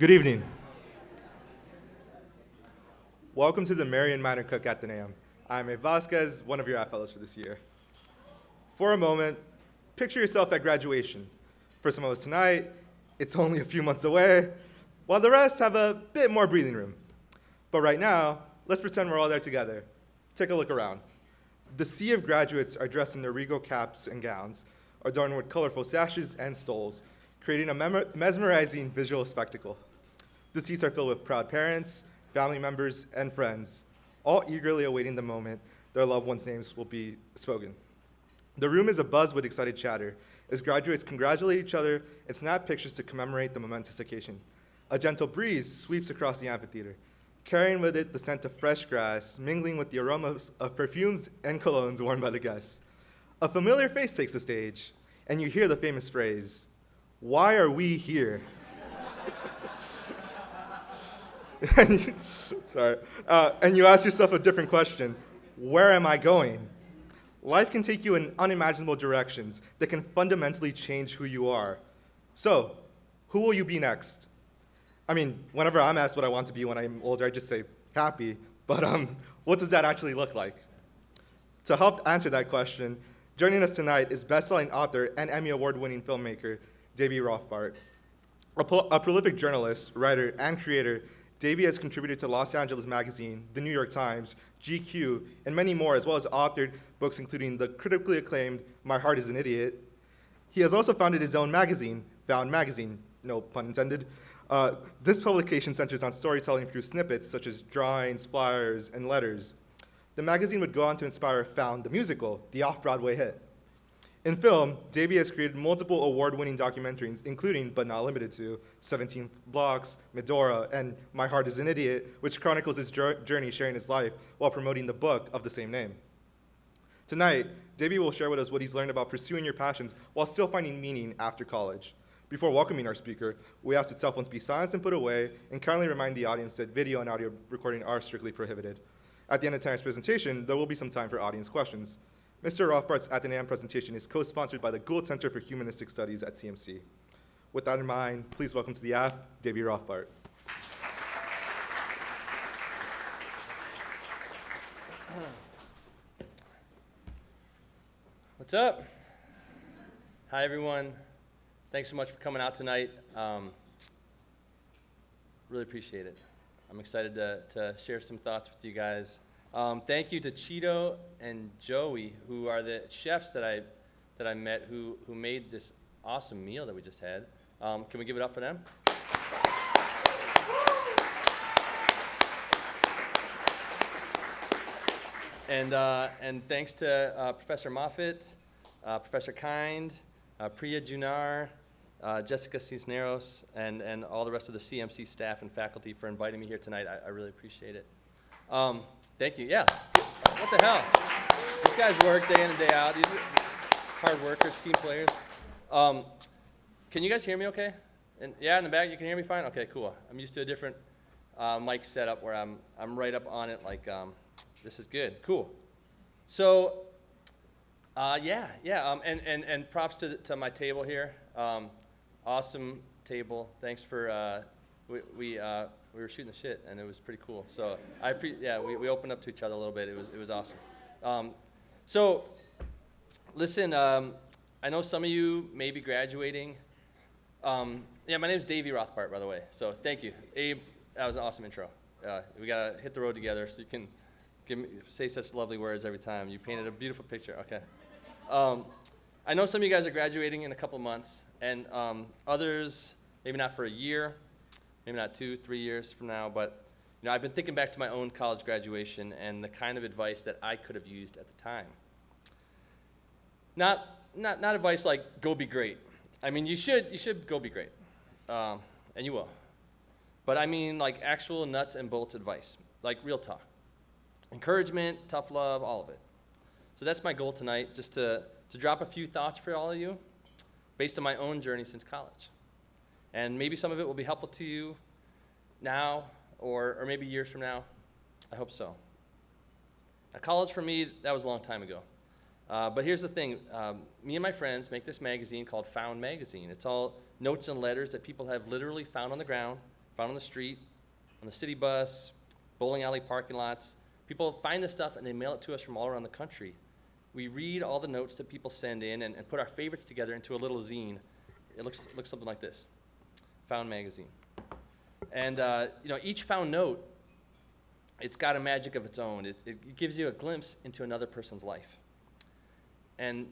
Good evening. Welcome to the Marion Minor Cook Athenaeum. I'm A. Vasquez, one of your fellows for this year. For a moment, picture yourself at graduation. For some of us tonight, it's only a few months away, while the rest have a bit more breathing room. But right now, let's pretend we're all there together. Take a look around. The sea of graduates are dressed in their regal caps and gowns, adorned with colorful sashes and stoles, creating a mesmerizing visual spectacle. The seats are filled with proud parents, family members, and friends, all eagerly awaiting the moment their loved ones' names will be spoken. The room is abuzz with excited chatter as graduates congratulate each other and snap pictures to commemorate the momentous occasion. A gentle breeze sweeps across the amphitheater, carrying with it the scent of fresh grass, mingling with the aromas of perfumes and colognes worn by the guests. A familiar face takes the stage, and you hear the famous phrase, "Why are we here?" And you ask yourself a different question: where am I going? Life can take you in unimaginable directions that can fundamentally change who you are. So, who will you be next? I mean, whenever I'm asked what I want to be when I'm older, I just say happy, but what does that actually look like? To help answer that question, joining us tonight is best-selling author and Emmy Award-winning filmmaker, Davy Rothbart. A prolific journalist, writer, and creator, Davy has contributed to Los Angeles Magazine, The New York Times, GQ, and many more, as well as authored books including the critically acclaimed My Heart is an Idiot. He has also founded his own magazine, Found Magazine, no pun intended. This publication centers on storytelling through snippets such as drawings, flyers, and letters. The magazine would go on to inspire Found the musical, the off-Broadway hit. In film, Davy has created multiple award-winning documentaries, including, but not limited to, 17 Blocks, Medora, and My Heart is an Idiot, which chronicles his journey sharing his life while promoting the book of the same name. Tonight, Davy will share with us what he's learned about pursuing your passions while still finding meaning after college. Before welcoming our speaker, we ask that cell phones be silenced and put away, and kindly remind the audience that video and audio recording are strictly prohibited. At the end of tonight's presentation, there will be some time for audience questions. Mr. Rothbart's Athenaeum presentation is co-sponsored by the Gould Center for Humanistic Studies at CMC. With that in mind, please welcome to the AF, Davy Rothbart. What's up? Hi, everyone. Thanks so much for coming out tonight. Really appreciate it. I'm excited to share some thoughts with you guys. Thank you to Cheeto and Joey, who are the chefs that I met who made this awesome meal that we just had. Can we give it up for them? And thanks to Professor Moffitt, Professor Kind, Priya Junar, Jessica Cisneros, and all the rest of the CMC staff and faculty for inviting me here tonight. I really appreciate it. Thank you. Yeah. What the hell? These guys work day in and day out. These are hard workers, team players. Can you guys hear me okay? And yeah, in the back, you can hear me fine? Okay, cool. I'm used to a different mic setup where I'm right up on it like, this is good. Cool. So, and props to my table here. Awesome table. Thanks for, we were shooting the shit, and it was pretty cool. So we opened up to each other a little bit. It was awesome. So, listen, I know some of you may be graduating. My name is Davy Rothbart, by the way. So thank you, Abe. That was an awesome intro. We gotta hit the road together so you can say such lovely words every time. You painted a beautiful picture. Okay. I know some of you guys are graduating in a couple months, and others maybe not for a year. Maybe not 2-3 years from now, but I've been thinking back to my own college graduation and the kind of advice that I could have used at the time. Not advice like go be great. I mean, you should go be great, and you will. But I mean like actual nuts and bolts advice, like real talk, encouragement, tough love, all of it. So that's my goal tonight, just to drop a few thoughts for all of you, based on my own journey since college. And maybe some of it will be helpful to you now or maybe years from now. I hope so. Now, college for me, that was a long time ago. But here's the thing. Me and my friends make this magazine called Found Magazine. It's all notes and letters that people have literally found on the ground, found on the street, on the city bus, bowling alley parking lots. People find this stuff and they mail it to us from all around the country. We read all the notes that people send in and put our favorites together into a little zine. It looks something like this, Found Magazine. And each found note, it's got a magic of its own. It gives you a glimpse into another person's life. And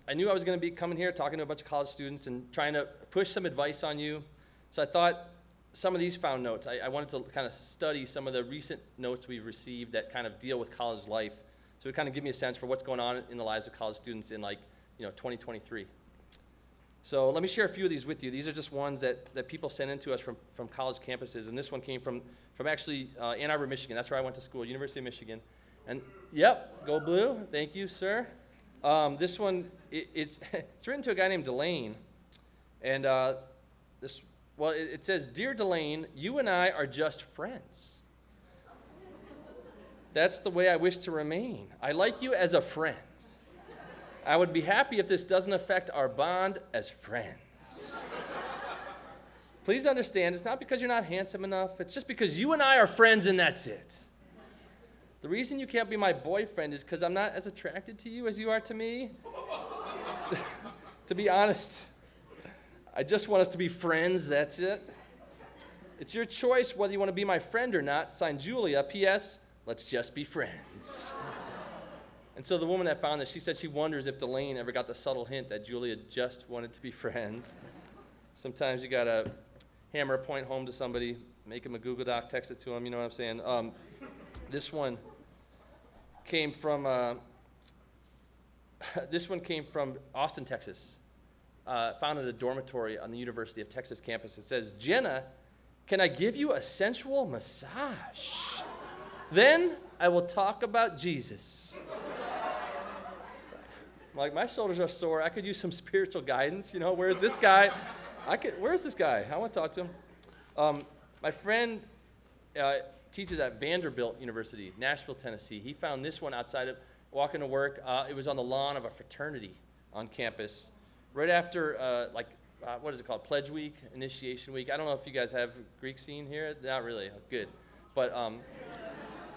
I knew I was going to be coming here talking to a bunch of college students and trying to push some advice on you. So I thought some of these found notes, I wanted to kind of study some of the recent notes we've received that kind of deal with college life. So it kind of give me a sense for what's going on in the lives of college students in 2023. So let me share a few of these with you. These are just ones that people send in to us from college campuses. And this one came from actually Ann Arbor, Michigan. That's where I went to school, University of Michigan. And yep, go blue. Thank you, sir. This one, it's written to a guy named Delane. And it says, "Dear Delane, you and I are just friends. That's the way I wish to remain. I like you as a friend. I would be happy if this doesn't affect our bond as friends. Please understand, it's not because you're not handsome enough. It's just because you and I are friends and that's it. The reason you can't be my boyfriend is because I'm not as attracted to you as you are to me. To be honest, I just want us to be friends, that's it. It's your choice whether you want to be my friend or not. Signed, Julia. P.S. Let's just be friends." And so the woman that found this, she said she wonders if Delane ever got the subtle hint that Julia just wanted to be friends. Sometimes you got to hammer a point home to somebody, make them a Google Doc, text it to them, you know what I'm saying? This one came from Austin, Texas. Found at a dormitory on the University of Texas campus. It says, "Jenna, can I give you a sensual massage? Then I will talk about Jesus." My shoulders are sore. I could use some spiritual guidance. Where's this guy? Where's this guy? I want to talk to him. My friend teaches at Vanderbilt University, Nashville, Tennessee. He found this one outside of walking to work. It was on the lawn of a fraternity on campus, right after what is it called? Pledge Week, Initiation Week. I don't know if you guys have Greek scene here. Not really. Good, but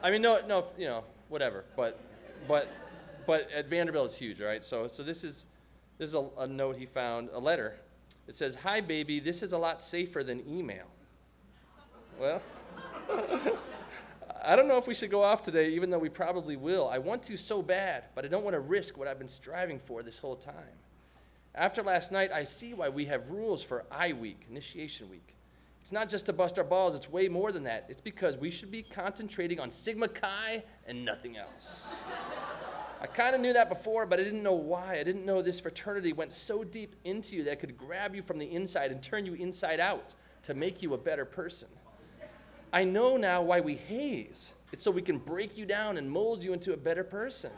no, whatever. But at Vanderbilt, it's huge, right? So this is a note he found, a letter. It says, "Hi, baby, this is a lot safer than email." Well, I don't know if we should go off today, even though we probably will. I want to so bad, but I don't want to risk what I've been striving for this whole time. After last night, I see why we have rules for I Week, Initiation Week. It's not just to bust our balls, it's way more than that. It's because we should be concentrating on Sigma Chi and nothing else. I kind of knew that before, but I didn't know why. I didn't know this fraternity went so deep into you that it could grab you from the inside and turn you inside out to make you a better person. I know now why we haze. It's so we can break you down and mold you into a better person.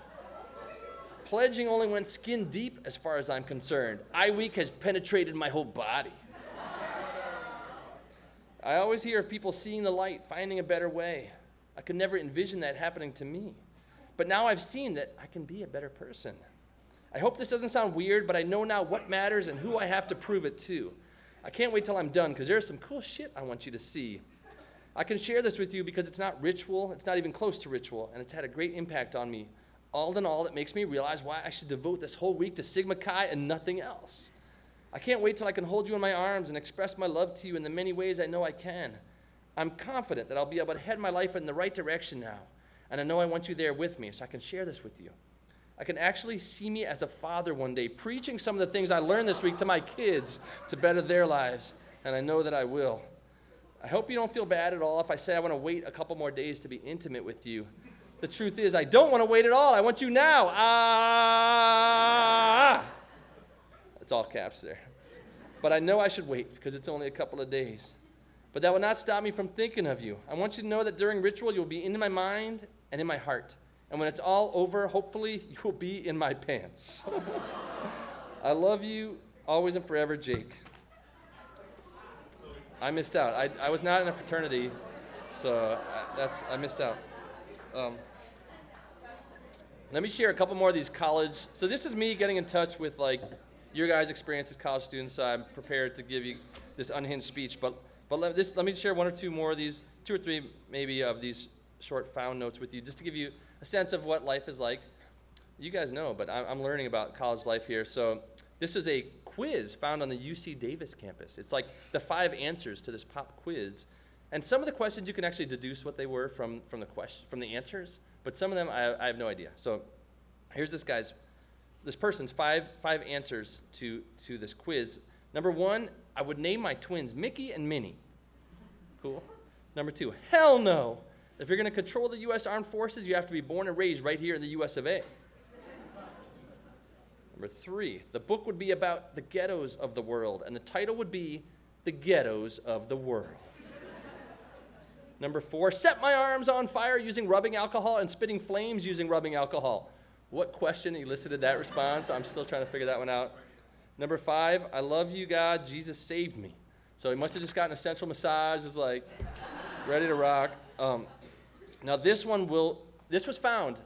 Pledging only went skin deep as far as I'm concerned. I Week has penetrated my whole body. I always hear of people seeing the light, finding a better way. I could never envision that happening to me. But now I've seen that I can be a better person. I hope this doesn't sound weird, but I know now what matters and who I have to prove it to. I can't wait till I'm done because there's some cool shit I want you to see. I can share this with you because it's not ritual, it's not even close to ritual, and it's had a great impact on me. All in all, it makes me realize why I should devote this whole week to Sigma Chi and nothing else. I can't wait till I can hold you in my arms and express my love to you in the many ways I know I can. I'm confident that I'll be able to head my life in the right direction now. And I know I want you there with me, so I can share this with you. I can actually see me as a father one day, preaching some of the things I learned this week to my kids to better their lives, and I know that I will. I hope you don't feel bad at all if I say I want to wait a couple more days to be intimate with you. The truth is, I don't want to wait at all. I want you now. It's all caps there. But I know I should wait because it's only a couple of days. But that will not stop me from thinking of you. I want you to know that during ritual, you'll be in my mind and in my heart. And when it's all over, hopefully, you will be in my pants. I love you always and forever, Jake. I missed out. I was not in a fraternity, so I missed out. Let me share a couple more of these college. So this is me getting in touch with your guys' experience as college students. So I'm prepared to give you this unhinged speech. But But let me share one or two more of these, 2 or 3 maybe of these short found notes with you, just to give you a sense of what life is like. You guys know, but I'm learning about college life here. So this is a quiz found on the UC Davis campus. It's like the 5 answers to this pop quiz. And some of the questions you can actually deduce what they were from the answers, but some of them I have no idea. So here's this person's five answers to this quiz. Number 1, I would name my twins Mickey and Minnie. Cool. Number 2, hell no. If you're going to control the U.S. Armed Forces, you have to be born and raised right here in the U.S. of A. Number 3, the book would be about the ghettos of the world, and the title would be The Ghettos of the World. Number 4, set my arms on fire using rubbing alcohol and spitting flames using rubbing alcohol. What question elicited that response? I'm still trying to figure that one out. Number 5, I love you, God, Jesus saved me. So he must have just gotten a sensual massage, is like ready to rock. Now this was found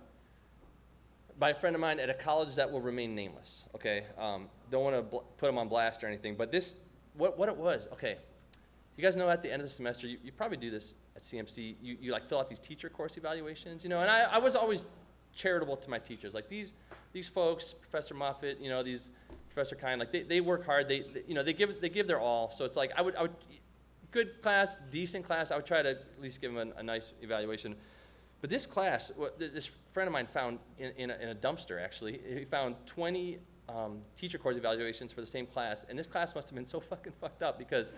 by a friend of mine at a college that will remain nameless, okay? Don't want to put him on blast or anything, but what it was, okay. You guys know at the end of the semester, you probably do this at CMC, you like fill out these teacher course evaluations, and I was always charitable to my teachers. Like these folks, Professor Moffitt, these Professor Kine, like they work hard, they give their all, so it's like I would good class, decent class, I would try to at least give them a nice evaluation. But this class, this friend of mine found in a dumpster, actually, he found 20 teacher course evaluations for the same class, and this class must have been so fucking fucked up because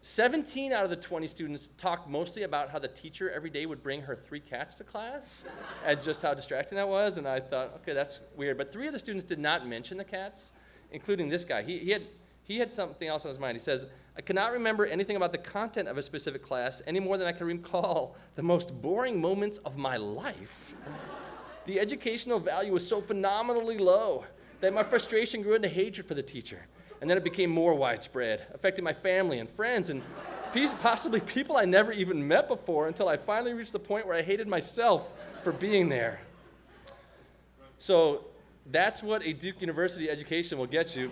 17 out of the 20 students talked mostly about how the teacher every day would bring her 3 cats to class and just how distracting that was, and I thought, okay, that's weird. But 3 of the students did not mention the cats, including this guy. He had something else on his mind. He says, I cannot remember anything about the content of a specific class any more than I can recall the most boring moments of my life. The educational value was so phenomenally low that my frustration grew into hatred for the teacher. And then it became more widespread, affecting my family and friends and possibly people I never even met before until I finally reached the point where I hated myself for being there. So that's what a Duke University education will get you.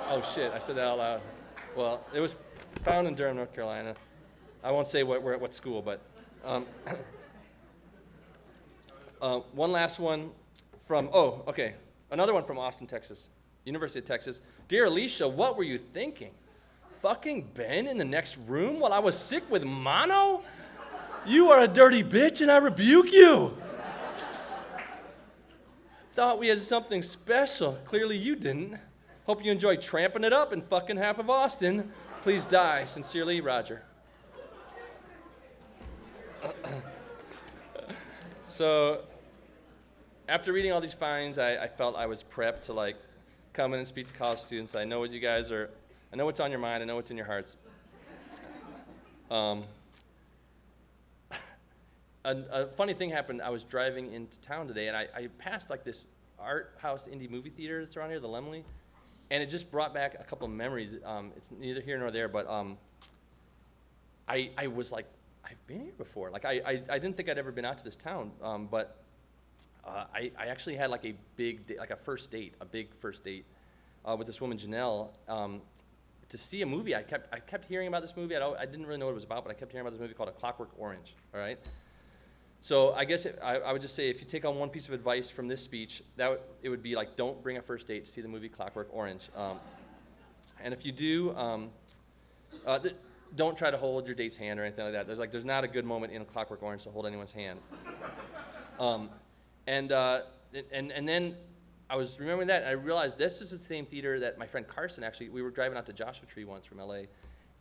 Oh shit, I said that out loud. Well, it was found in Durham, North Carolina. I won't say what school, but one last one from, another one from Austin, Texas, University of Texas. Dear Alicia, what were you thinking? Fucking Ben in the next room while I was sick with mono? You are a dirty bitch and I rebuke you. Thought we had something special. Clearly you didn't. Hope you enjoy tramping it up in fucking half of Austin. Please die. Sincerely, Roger. So, after reading all these finds, I felt I was prepped to come in and speak to college students. I know what you guys are. I know what's on your mind. I know what's in your hearts. A funny thing happened. I was driving into town today, and I passed this art house indie movie theater that's around here, the Lemley. And it just brought back a couple of memories. It's neither here nor there, but I was like, I've been here before. I didn't think I'd ever been out to this town, but I actually had a big date, a big first date with this woman, Janelle, to see a movie. I kept hearing about this movie. I didn't really know what it was about, but I kept hearing about this movie called A Clockwork Orange, all right? So I guess I would just say if you take on one piece of advice from this speech, it would be don't bring a first date to see the movie Clockwork Orange. And if you do, don't try to hold your date's hand or anything like that. There's not a good moment in A Clockwork Orange to hold anyone's hand. And then I was remembering that, and I realized this is the same theater that my friend Carson we were driving out to Joshua Tree once from LA,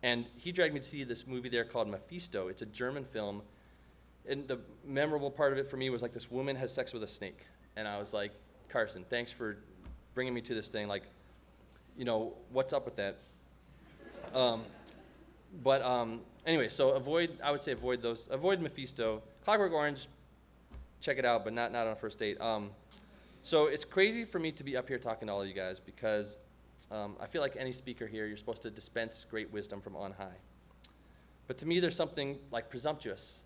and he dragged me to see this movie there called Mephisto. It's a German film. And the memorable part of it for me was this woman has sex with a snake. And I was like, Carson, thanks for bringing me to this thing. What's up with that? Anyway, so I would say avoid those. Avoid Mephisto. Clockwork Orange, check it out, but not on a first date. So it's crazy for me to be up here talking to all of you guys because I feel like any speaker here, you're supposed to dispense great wisdom from on high. But to me, there's something presumptuous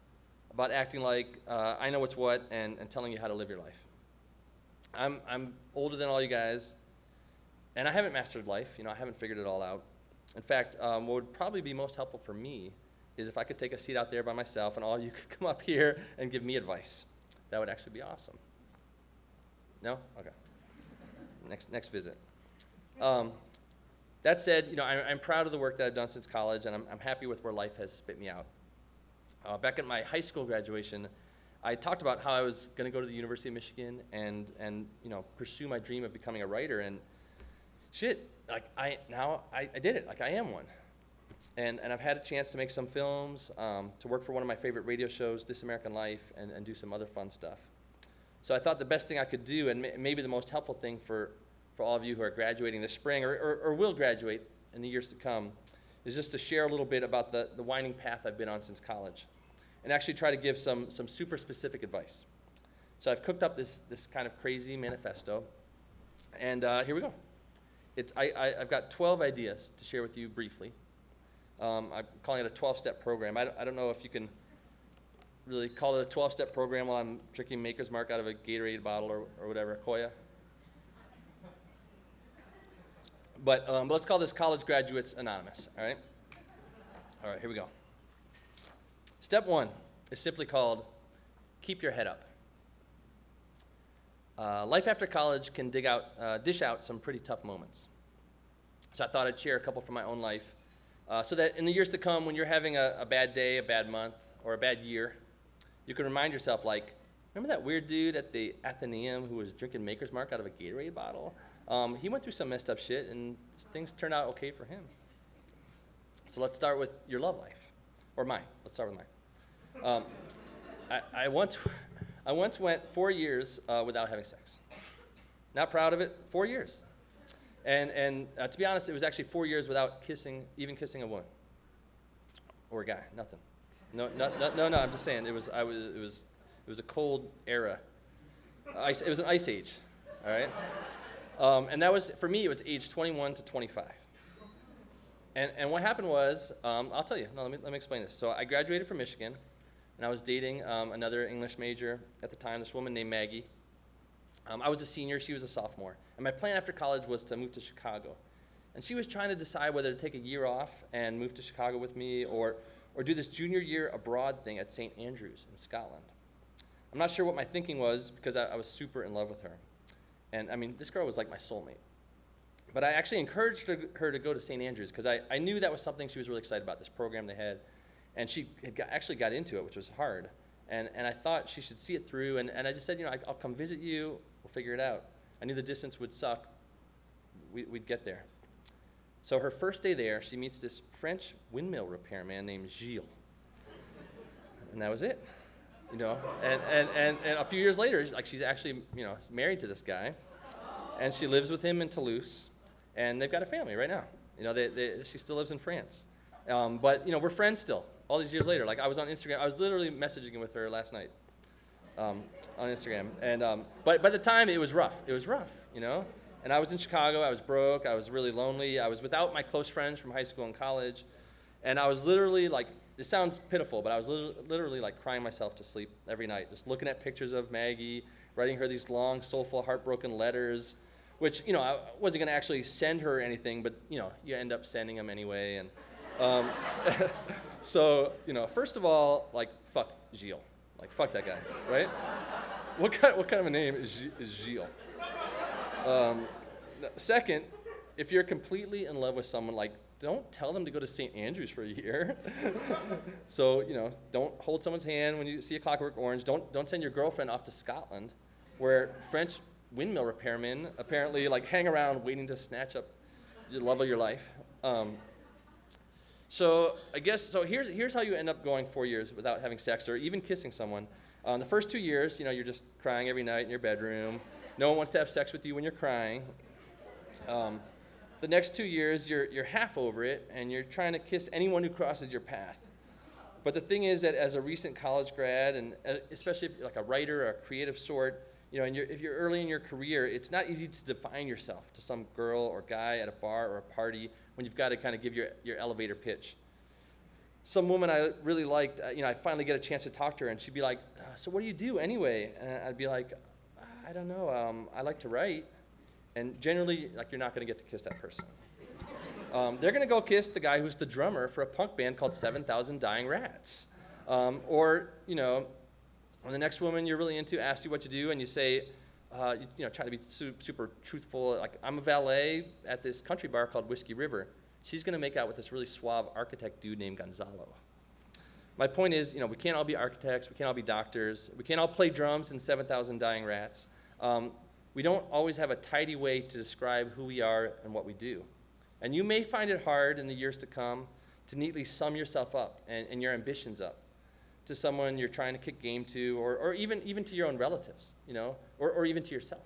about acting I know what's what and telling you how to live your life. I'm older than all you guys, and I haven't mastered life. I haven't figured it all out. In fact, what would probably be most helpful for me is if I could take a seat out there by myself and all of you could come up here and give me advice. That would actually be awesome. No? Okay. Next visit. That said, I'm proud of the work that I've done since college, and I'm happy with where life has spit me out. Back at my high school graduation, I talked about how I was going to go to the University of Michigan and pursue my dream of becoming a writer, and shit, like I did it, like I am one. And I've had a chance to make some films, to work for one of my favorite radio shows, This American Life, and do some other fun stuff. So I thought the best thing I could do, and maybe the most helpful thing for all of you who are graduating this spring or will graduate in the years to come, is just to share a little bit about the winding path I've been on since college, and actually try to give some super specific advice. So I've cooked up this kind of crazy manifesto, and here we go. I've got 12 ideas to share with you briefly. I'm calling it a 12-step program. I don't know if you can really call it a 12-step program while I'm drinking Maker's Mark out of a Gatorade bottle or whatever, Koya. But let's call this College Graduates Anonymous, all right? All right, here we go. Step 1 is simply called keep your head up. Life after college can dish out some pretty tough moments. So I thought I'd share a couple from my own life, so that in the years to come, when you're having a bad day, a bad month, or a bad year, you can remind yourself, like, remember that weird dude at the Athenaeum who was drinking Maker's Mark out of a Gatorade bottle? He went through some messed up shit, and things turned out okay for him. So let's start with your love life, or mine. Let's start with mine. I once went 4 years without having sex. Not proud of it. 4 years, and to be honest, it was actually 4 years without even kissing a woman or a guy. Nothing. No. I'm just saying it was a cold era. It was an ice age. All right. And that was, for me, it was age 21 to 25. And what happened was, I'll tell you. No, let me explain this. So I graduated from Michigan, and I was dating another English major at the time, this woman named Maggie. I was a senior, she was a sophomore. And my plan after college was to move to Chicago. And she was trying to decide whether to take a year off and move to Chicago with me or do this junior year abroad thing at St. Andrews in Scotland. I'm not sure what my thinking was because I was super in love with her. And I mean, this girl was like my soulmate. But I actually encouraged her to go to St. Andrews because I knew that was something she was really excited about, this program they had. And she actually got into it, which was hard. And I thought she should see it through. And I just said, I'll come visit you. We'll figure it out. I knew the distance would suck. We'd get there. So her first day there, she meets this French windmill repairman named Gilles. And that was it. And a few years later, she's actually, married to this guy. And she lives with him in Toulouse. And they've got a family right now. She still lives in France. But we're friends still, all these years later. Like, I was on Instagram. I was literally messaging with her last night on Instagram. And but by the time, it was rough. It was rough, And I was in Chicago. I was broke. I was really lonely. I was without my close friends from high school and college. And I was literally, like, this sounds pitiful, but I was literally, like, crying myself to sleep every night, just looking at pictures of Maggie, writing her these long, soulful, heartbroken letters, which, I wasn't going to actually send her anything, but, you end up sending them anyway. And so, first of all, like, fuck Gilles. Like, fuck that guy, right? What kind of a name is Gilles? Second, if you're completely in love with someone, like, don't tell them to go to St. Andrews for a year. So, don't hold someone's hand when you see A Clockwork Orange. Don't send your girlfriend off to Scotland, where French windmill repairmen apparently, like, hang around waiting to snatch up the love of your life. So here's how you end up going 4 years without having sex or even kissing someone. The first 2 years, you're just crying every night in your bedroom. No one wants to have sex with you when you're crying. The next 2 years, you're half over it, and you're trying to kiss anyone who crosses your path. But the thing is that as a recent college grad, and especially if you're like a writer or a creative sort, if you're early in your career, it's not easy to define yourself to some girl or guy at a bar or a party when you've got to kind of give your elevator pitch. Some woman I really liked, I'd finally get a chance to talk to her, and she'd be like, so what do you do anyway? And I'd be like, I don't know, I like to write. And generally, like, you're not going to get to kiss that person. They're going to go kiss the guy who's the drummer for a punk band called 7,000 Dying Rats. Or, when the next woman you're really into asks you what you do and you say, try to be super truthful, like, I'm a valet at this country bar called Whiskey River. She's going to make out with this really suave architect dude named Gonzalo. My point is, we can't all be architects, we can't all be doctors, we can't all play drums in 7,000 Dying Rats. We don't always have a tidy way to describe who we are and what we do. And you may find it hard in the years to come to neatly sum yourself up and your ambitions up to someone you're trying to kick game to, or even to your own relatives, or even to yourself.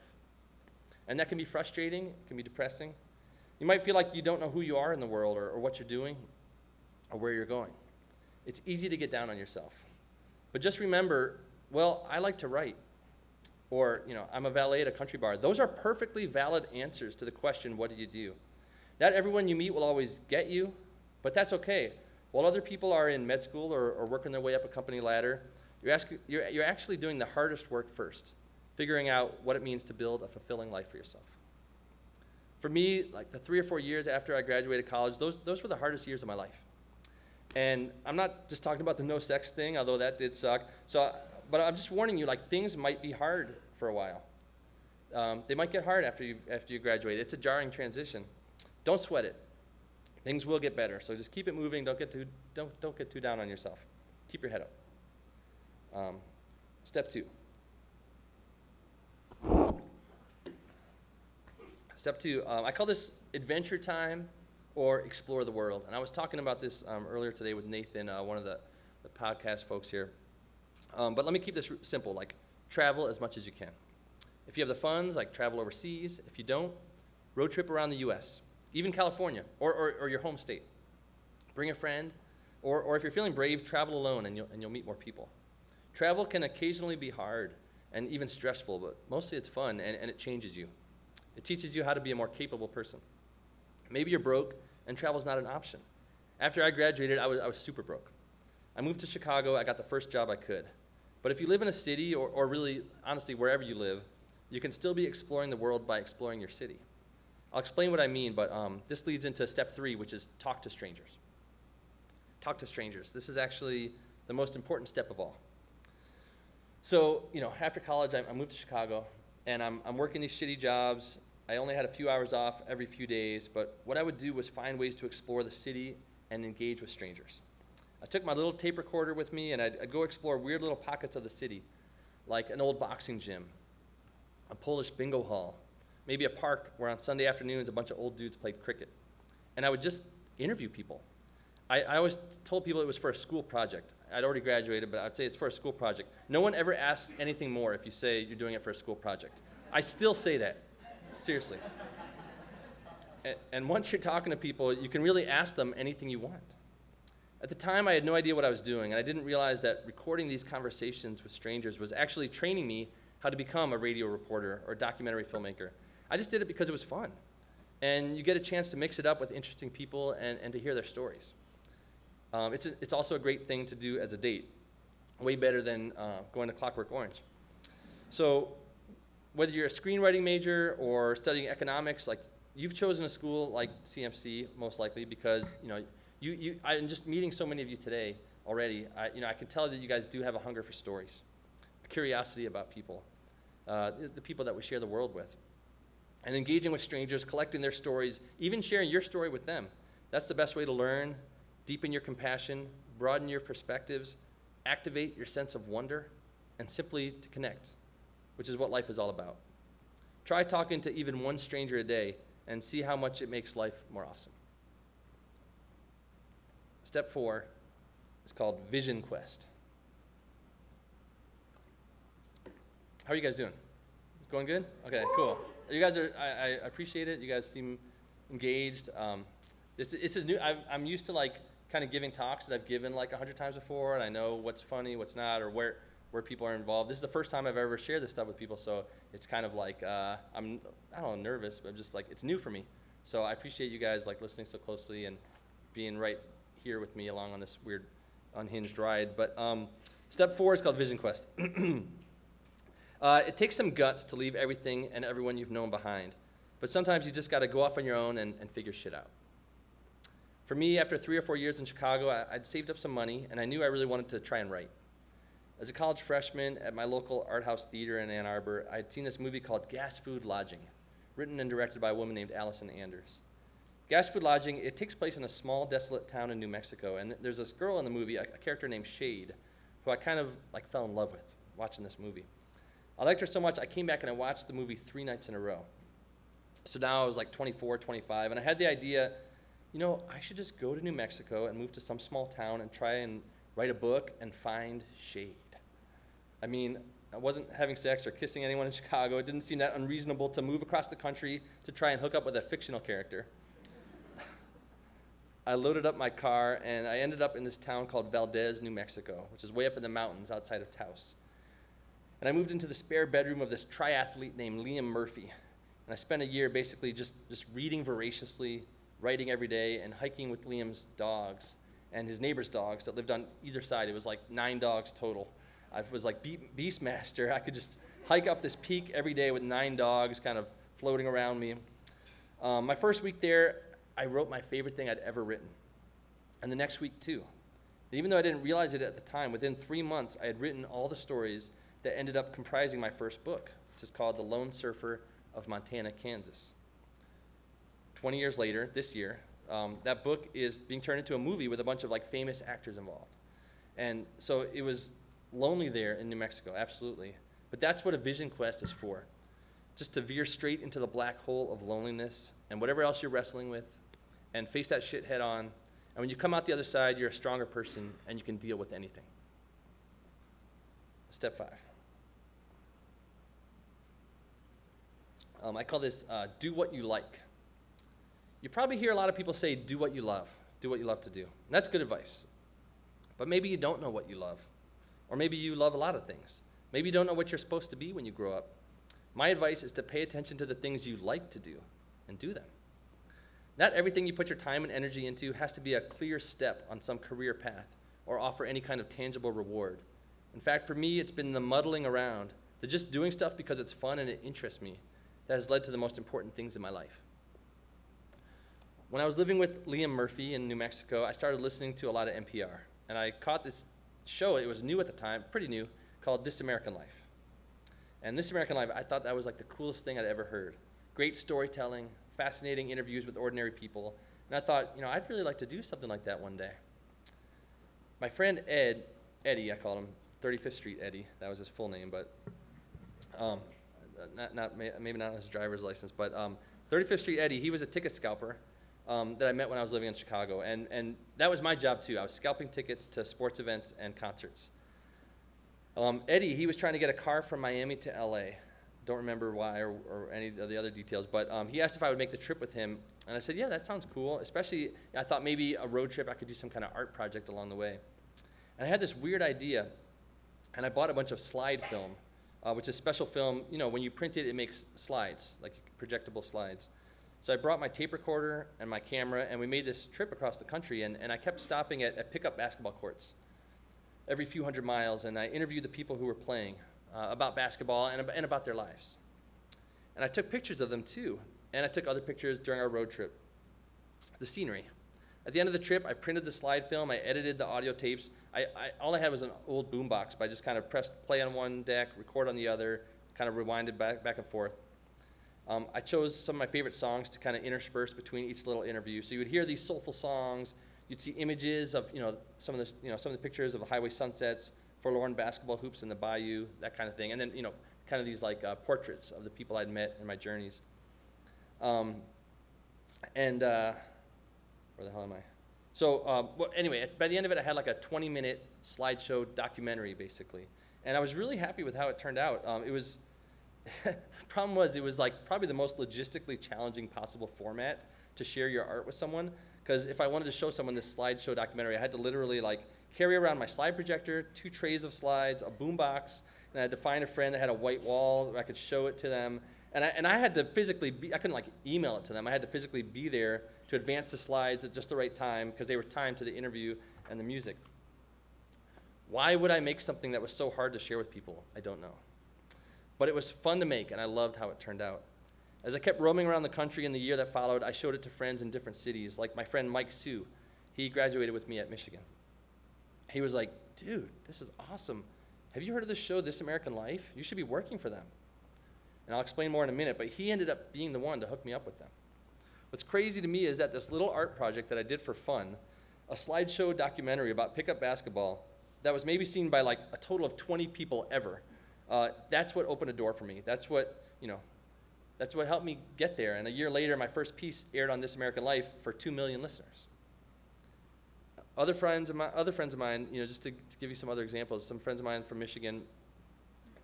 And that can be frustrating, it can be depressing. You might feel like you don't know who you are in the world, or what you're doing, or where you're going. It's easy to get down on yourself. But just remember, well, I like to write, or I'm a valet at a country bar. Those are perfectly valid answers to the question, what do you do? Not everyone you meet will always get you, but that's okay. While other people are in med school or working their way up a company ladder, you're actually doing the hardest work first, figuring out what it means to build a fulfilling life for yourself. For me, like the 3 or 4 years after I graduated college, those were the hardest years of my life. And I'm not just talking about the no sex thing, although that did suck. But I'm just warning you, like, things might be hard for a while. They might get hard after you graduate. It's a jarring transition. Don't sweat it. Things will get better. So just keep it moving. Don't get too down on yourself. Keep your head up. Step 2. Step 2. I call this adventure time or explore the world. And I was talking about this earlier today with Nathan, one of the podcast folks here. But let me keep this simple. Like, travel as much as you can. If you have the funds, like, travel overseas. If you don't, road trip around the U.S., even California, or your home state. Bring a friend, or if you're feeling brave, travel alone, and you'll meet more people. Travel can occasionally be hard and even stressful, but mostly it's fun, and it changes you. It teaches you how to be a more capable person. Maybe you're broke, and travel's not an option. After I graduated, I was super broke. I moved to Chicago. I got the first job I could. But if you live in a city, or really, honestly, wherever you live, you can still be exploring the world by exploring your city. I'll explain what I mean, but this leads into step 3, which is talk to strangers. Talk to strangers. This is actually the most important step of all. So, after college, I moved to Chicago, and I'm working these shitty jobs. I only had a few hours off every few days, but what I would do was find ways to explore the city and engage with strangers. I took my little tape recorder with me, and I'd go explore weird little pockets of the city, like an old boxing gym, a Polish bingo hall, maybe a park where on Sunday afternoons a bunch of old dudes played cricket. And I would just interview people. I always told people it was for a school project. I'd already graduated, but I'd say it's for a school project. No one ever asks anything more if you say you're doing it for a school project. I still say that, seriously. And once you're talking to people, you can really ask them anything you want. At the time, I had no idea what I was doing, and I didn't realize that recording these conversations with strangers was actually training me how to become a radio reporter or documentary filmmaker. I just did it because it was fun. And you get a chance to mix it up with interesting people and to hear their stories. It's also a great thing to do as a date, way better than going to Clockwork Orange. So whether you're a screenwriting major or studying economics, like, you've chosen a school like CMC most likely because I'm just meeting so many of you today already. I can tell that you guys do have a hunger for stories, a curiosity about people, the people that we share the world with. And engaging with strangers, collecting their stories, even sharing your story with them. That's the best way to learn, deepen your compassion, broaden your perspectives, activate your sense of wonder, and simply to connect, which is what life is all about. Try talking to even one stranger a day and see how much it makes life more awesome. Step 4 is called Vision Quest. How are you guys doing? Going good? Okay, cool. You guys I appreciate it. You guys seem engaged. This is new. I'm used to, like, kind of giving talks that I've given like 100 times before, and I know what's funny, what's not, or where people are involved. This is the first time I've ever shared this stuff with people, so it's kind of like, I don't know, nervous, but I'm just like, it's new for me. So I appreciate you guys, like, listening so closely and being right here with me along on this weird unhinged ride. But step 4 is called Vision Quest. It takes some guts to leave everything and everyone you've known behind. But sometimes you just got to go off on your own and figure shit out. For me, after 3 or 4 years in Chicago, I'd saved up some money, and I knew I really wanted to try and write. As a college freshman at my local art house theater in Ann Arbor, I'd seen this movie called Gas Food Lodging, written and directed by a woman named Allison Anders. Gas Food Lodging, it takes place in a small, desolate town in New Mexico, and there's this girl in the movie, a character named Shade, who I kind of fell in love with watching this movie. I liked her so much, I came back and I watched the movie 3 nights in a row. So now I was 24, 25, and I had the idea, I should just go to New Mexico and move to some small town and try and write a book and find Shade. I mean, I wasn't having sex or kissing anyone in Chicago. It didn't seem that unreasonable to move across the country to try and hook up with a fictional character. I loaded up my car, and I ended up in this town called Valdez, New Mexico, which is way up in the mountains outside of Taos. And I moved into the spare bedroom of this triathlete named Liam Murphy. And I spent a year basically just reading voraciously, writing every day, and hiking with Liam's dogs and his neighbor's dogs that lived on either side. It was 9 dogs total. I was like Beastmaster. I could just hike up this peak every day with 9 dogs kind of floating around me. My first week there, I wrote my favorite thing I'd ever written. And the next week, too. And even though I didn't realize it at the time, within 3 months, I had written all the stories that ended up comprising my first book, which is called The Lone Surfer of Montana, Kansas. 20 years later, this year, that book is being turned into a movie with a bunch of famous actors involved. And so it was lonely there in New Mexico, absolutely. But that's what a vision quest is for. Just to veer straight into the black hole of loneliness and whatever else you're wrestling with and face that shit head on. And when you come out the other side, you're a stronger person and you can deal with anything. Step 5. I call this do what you like. You probably hear a lot of people say, do what you love to do. And that's good advice. But maybe you don't know what you love. Or maybe you love a lot of things. Maybe you don't know what you're supposed to be when you grow up. My advice is to pay attention to the things you like to do and do them. Not everything you put your time and energy into has to be a clear step on some career path or offer any kind of tangible reward. In fact, for me, it's been the muddling around, the just doing stuff because it's fun and it interests me, that has led to the most important things in my life. When I was living with Liam Murphy in New Mexico, I started listening to a lot of NPR. And I caught this show, it was new at the time, pretty new, called This American Life. And This American Life, I thought that was the coolest thing I'd ever heard. Great storytelling, fascinating interviews with ordinary people. And I thought, I'd really like to do something like that one day. My friend Eddie, I called him 35th Street Eddie. That was his full name, but maybe not his driver's license. But 35th Street Eddie, he was a ticket scalper that I met when I was living in Chicago. And that was my job, too. I was scalping tickets to sports events and concerts. Eddie, he was trying to get a car from Miami to L.A. Don't remember why or any of the other details, but he asked if I would make the trip with him. And I said, yeah, that sounds cool. Especially, I thought maybe a road trip, I could do some kind of art project along the way. And I had this weird idea, and I bought a bunch of slide film, which is special film. When you print it, it makes slides, like projectable slides. So I brought my tape recorder and my camera, and we made this trip across the country, and I kept stopping at pickup basketball courts every few hundred miles, and I interviewed the people who were playing about basketball and about their lives. And I took pictures of them, too, and I took other pictures during our road trip. The scenery. At the end of the trip, I printed the slide film, I edited the audio tapes. All I had was an old boombox, but I just kind of pressed play on one deck, record on the other, kind of rewinded back and forth. I chose some of my favorite songs to kind of intersperse between each little interview. So you would hear these soulful songs. You'd see images of some of the pictures of highway sunsets, forlorn basketball hoops in the bayou, that kind of thing. And then kind of these portraits of the people I'd met in my journeys. Where the hell am I? So anyway, by the end of it, I had a 20-minute slideshow documentary basically, and I was really happy with how it turned out. It was the problem was it was probably the most logistically challenging possible format to share your art with someone. Because if I wanted to show someone this slideshow documentary, I had to literally carry around my slide projector, 2 trays of slides, a boombox, and I had to find a friend that had a white wall where I could show it to them. And I had to physically be, I couldn't email it to them. I had to physically be there to advance the slides at just the right time because they were timed to the interview and the music. Why would I make something that was so hard to share with people? I don't know. But it was fun to make, and I loved how it turned out. As I kept roaming around the country in the year that followed, I showed it to friends in different cities, like my friend Mike Sue, He graduated with me at Michigan. He was like, dude, this is awesome. Have you heard of this show, This American Life? You should be working for them. And I'll explain more in a minute, but he ended up being the one to hook me up with them. What's crazy to me is that this little art project that I did for fun, a slideshow documentary about pickup basketball that was maybe seen by like a total of 20 people ever, that's what opened a door for me. That's what helped me get there. And a year later, my first piece aired on This American Life for 2 million listeners. Other friends of mine, just to give you some other examples, some friends of mine from Michigan,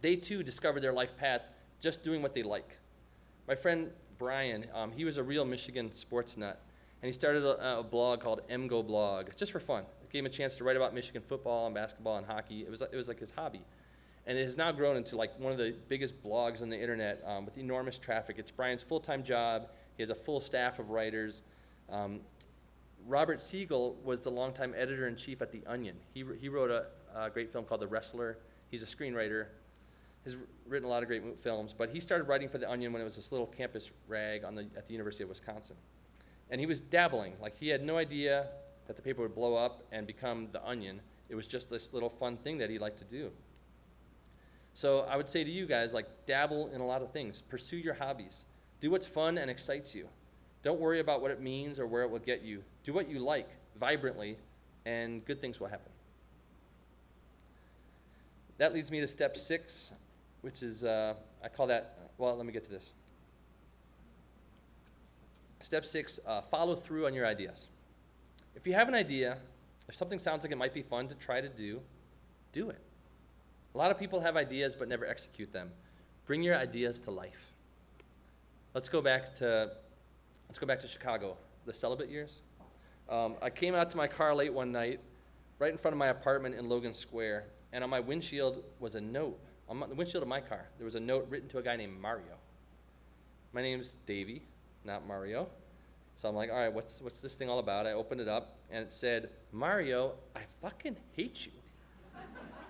they too discovered their life path just doing what they like. My friend Brian, he was a real Michigan sports nut, and he started a blog called MGO Blog, just for fun. It gave him a chance to write about Michigan football and basketball and hockey. It was like his hobby. And it has now grown into like one of the biggest blogs on the internet with enormous traffic. It's Brian's full-time job. He has a full staff of writers. Robert Siegel was the longtime editor-in-chief at The Onion. He wrote a great film called The Wrestler. He's a screenwriter. He's written a lot of great films, but he started writing for The Onion when it was this little campus rag at the University of Wisconsin. And he was dabbling. Like, he had no idea that the paper would blow up and become The Onion. It was just this little fun thing that he liked to do. So I would say to you guys, like, dabble in a lot of things. Pursue your hobbies. Do what's fun and excites you. Don't worry about what it means or where it will get you. Do what you like vibrantly, and good things will happen. That leads me to step 6, which is, I call that, let me get to this. Step 6, follow through on your ideas. If you have an idea, if something sounds like it might be fun to try to do, do it. A lot of people have ideas but never execute them. Bring your ideas to life. Let's go back to Chicago, the celibate years. I came out to my car late one night, right in front of my apartment in Logan Square, and on my windshield was a note. On the windshield of my car, there was a note written to a guy named Mario. My name's Davy, not Mario. So I'm like, all right, what's this thing all about? I opened it up, and it said, Mario, I fucking hate you.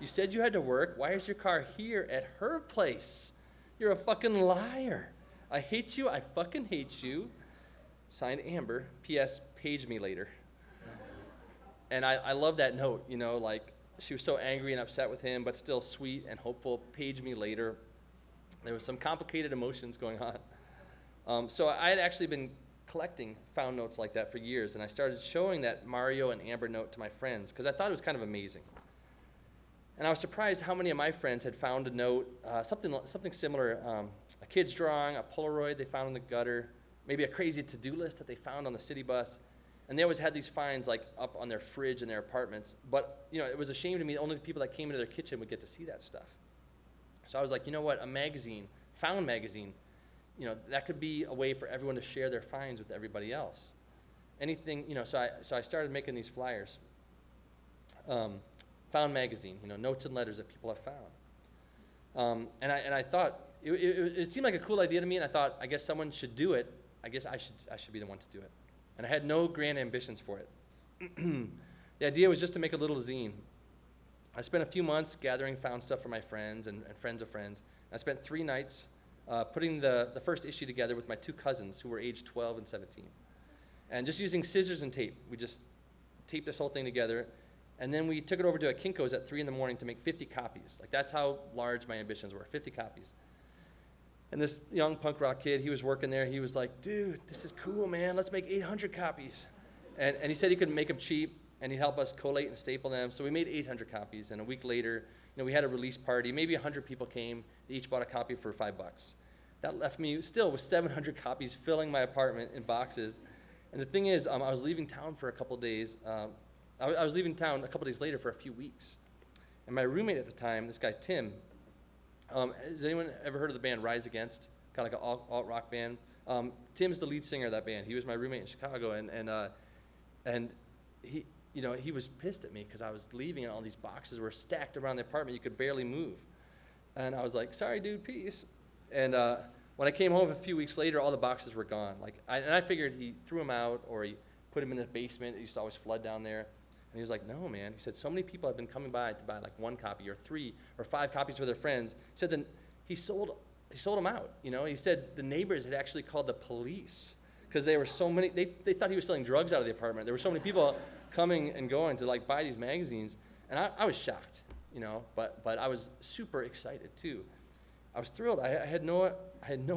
You said you had to work. Why is your car here at her place? You're a fucking liar. I hate you. I fucking hate you. Signed Amber. P.S. Page me later. And I love that note, like she was so angry and upset with him, but still sweet and hopeful. Page me later. There was some complicated emotions going on. So I had actually been collecting found notes like that for years, and I started showing that Mario and Amber note to my friends because I thought it was kind of amazing. And I was surprised how many of my friends had found a note, something similar, a kid's drawing, a Polaroid they found in the gutter, maybe a crazy to-do list that they found on the city bus. And they always had these finds like up on their fridge in their apartments. But it was a shame to me, only the people that came into their kitchen would get to see that stuff. So I was like, you know what, a magazine, found magazine, that could be a way for everyone to share their finds with everybody else. Anything, so I started making these flyers. Found magazine, notes and letters that people have found. And I thought, it seemed like a cool idea to me, and I thought, I guess someone should do it. I guess I should be the one to do it. And I had no grand ambitions for it. The idea was just to make a little zine. I spent a few months gathering found stuff for my friends and friends of friends. I spent 3 nights putting the first issue together with my 2 cousins who were aged 12 and 17. And just using scissors and tape, we just taped this whole thing together. And then we took it over to a Kinko's at 3 a.m. to make 50 copies. Like, that's how large my ambitions were, 50 copies. And this young punk rock kid, he was working there. He was like, dude, this is cool, man. Let's make 800 copies. And he said he could make them cheap, and he'd help us collate and staple them. So we made 800 copies. And a week later, we had a release party. Maybe 100 people came. They each bought a copy for $5. That left me still with 700 copies filling my apartment in boxes. And the thing is, I was leaving town for a couple days. I was leaving town a couple days later for a few weeks. And my roommate at the time, this guy, Tim, has anyone ever heard of the band Rise Against? Kind of like an alt-rock band. Tim's the lead singer of that band. He was my roommate in Chicago, and he was pissed at me because I was leaving and all these boxes were stacked around the apartment. You could barely move. And I was like, sorry, dude, peace. And when I came home a few weeks later, all the boxes were gone. I figured he threw them out or he put them in the basement. It used to always flood down there. And he was like, no, man. He said, so many people have been coming by to buy like 1 copy or 3 or 5 copies for their friends. He said then he sold them out. He said the neighbors had actually called the police because there were so many, they thought he was selling drugs out of the apartment. There were so many people coming and going to like buy these magazines, and I was shocked, you know, but I was super excited too. I was thrilled. I had no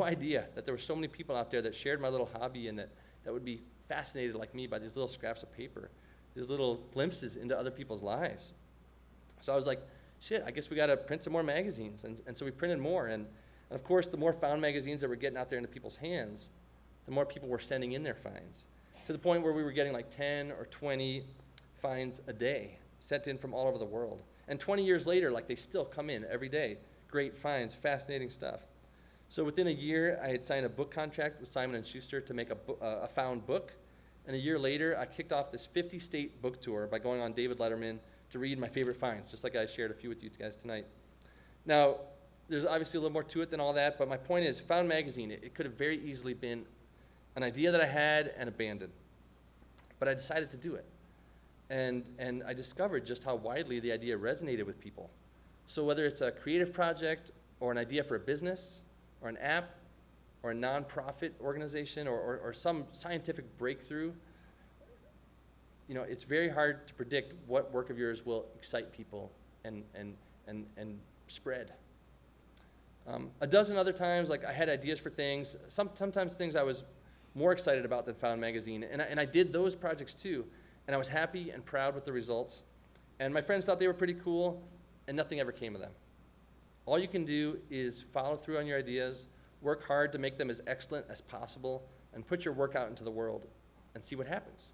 idea that there were so many people out there that shared my little hobby and that would be fascinated like me by these little scraps of paper, these little glimpses into other people's lives. So I was like, shit, I guess we got to print some more magazines. And so we printed more. And of course, the more found magazines that were getting out there into people's hands, the more people were sending in their finds, to the point where we were getting like 10 or 20 finds a day sent in from all over the world. And 20 years later, like they still come in every day. Great finds, fascinating stuff. So within a year, I had signed a book contract with Simon & Schuster to make a found book. And a year later, I kicked off this 50-state book tour by going on David Letterman to read my favorite finds, just like I shared a few with you guys tonight. Now, there's obviously a little more to it than all that, but my point is, Found Magazine, it could have very easily been an idea that I had and abandoned. But I decided to do it. And I discovered just how widely the idea resonated with people. So whether it's a creative project or an idea for a business or an app or a nonprofit organization or some scientific breakthrough, you know, it's very hard to predict what work of yours will excite people and spread. A dozen other times, like I had ideas for things, sometimes things I was more excited about than Found Magazine, and I did those projects too, and I was happy and proud with the results, and my friends thought they were pretty cool, and nothing ever came of them. All you can do is follow through on your ideas, work hard to make them as excellent as possible, and put your work out into the world and see what happens.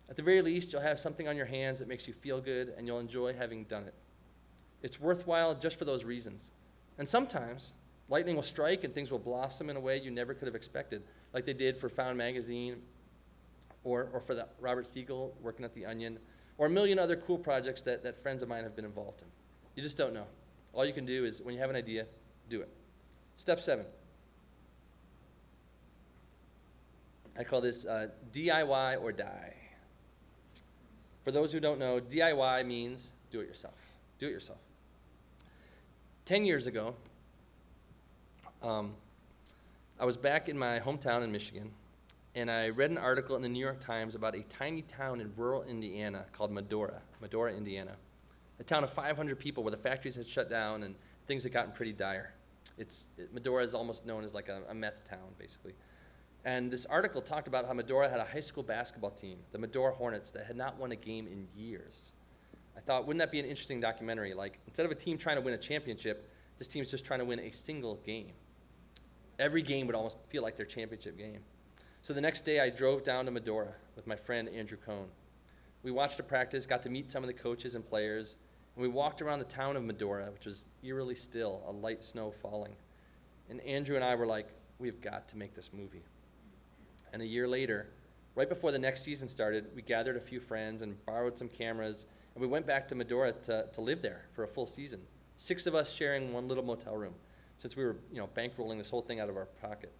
At the very least, you'll have something on your hands that makes you feel good, and you'll enjoy having done it. It's worthwhile just for those reasons. And sometimes, lightning will strike and things will blossom in a way you never could have expected, like they did for Found Magazine, or for the Robert Siegel working at The Onion, or a million other cool projects that friends of mine have been involved in. You just don't know. All you can do is, when you have an idea, do it. Step 7. I call this DIY or die. For those who don't know, DIY means do it yourself. Do it yourself. 10 years ago, I was back in my hometown in Michigan, and I read an article in the New York Times about a tiny town in rural Indiana called Medora, Indiana. A town of 500 people where the factories had shut down and things had gotten pretty dire. Medora is almost known as like a meth town, basically. And this article talked about how Medora had a high school basketball team, the Medora Hornets, that had not won a game in years. I thought, wouldn't that be an interesting documentary? Like, instead of a team trying to win a championship, this team's just trying to win a single game. Every game would almost feel like their championship game. So the next day, I drove down to Medora with my friend Andrew Cohn. We watched a practice, got to meet some of the coaches and players, and we walked around the town of Medora, which was eerily still, a light snow falling. And Andrew and I were like, we've got to make this movie. And a year later, right before the next season started, we gathered a few friends and borrowed some cameras, and we went back to Medora to live there for a full season. 6 of us sharing one little motel room, since we were, bankrolling this whole thing out of our pocket.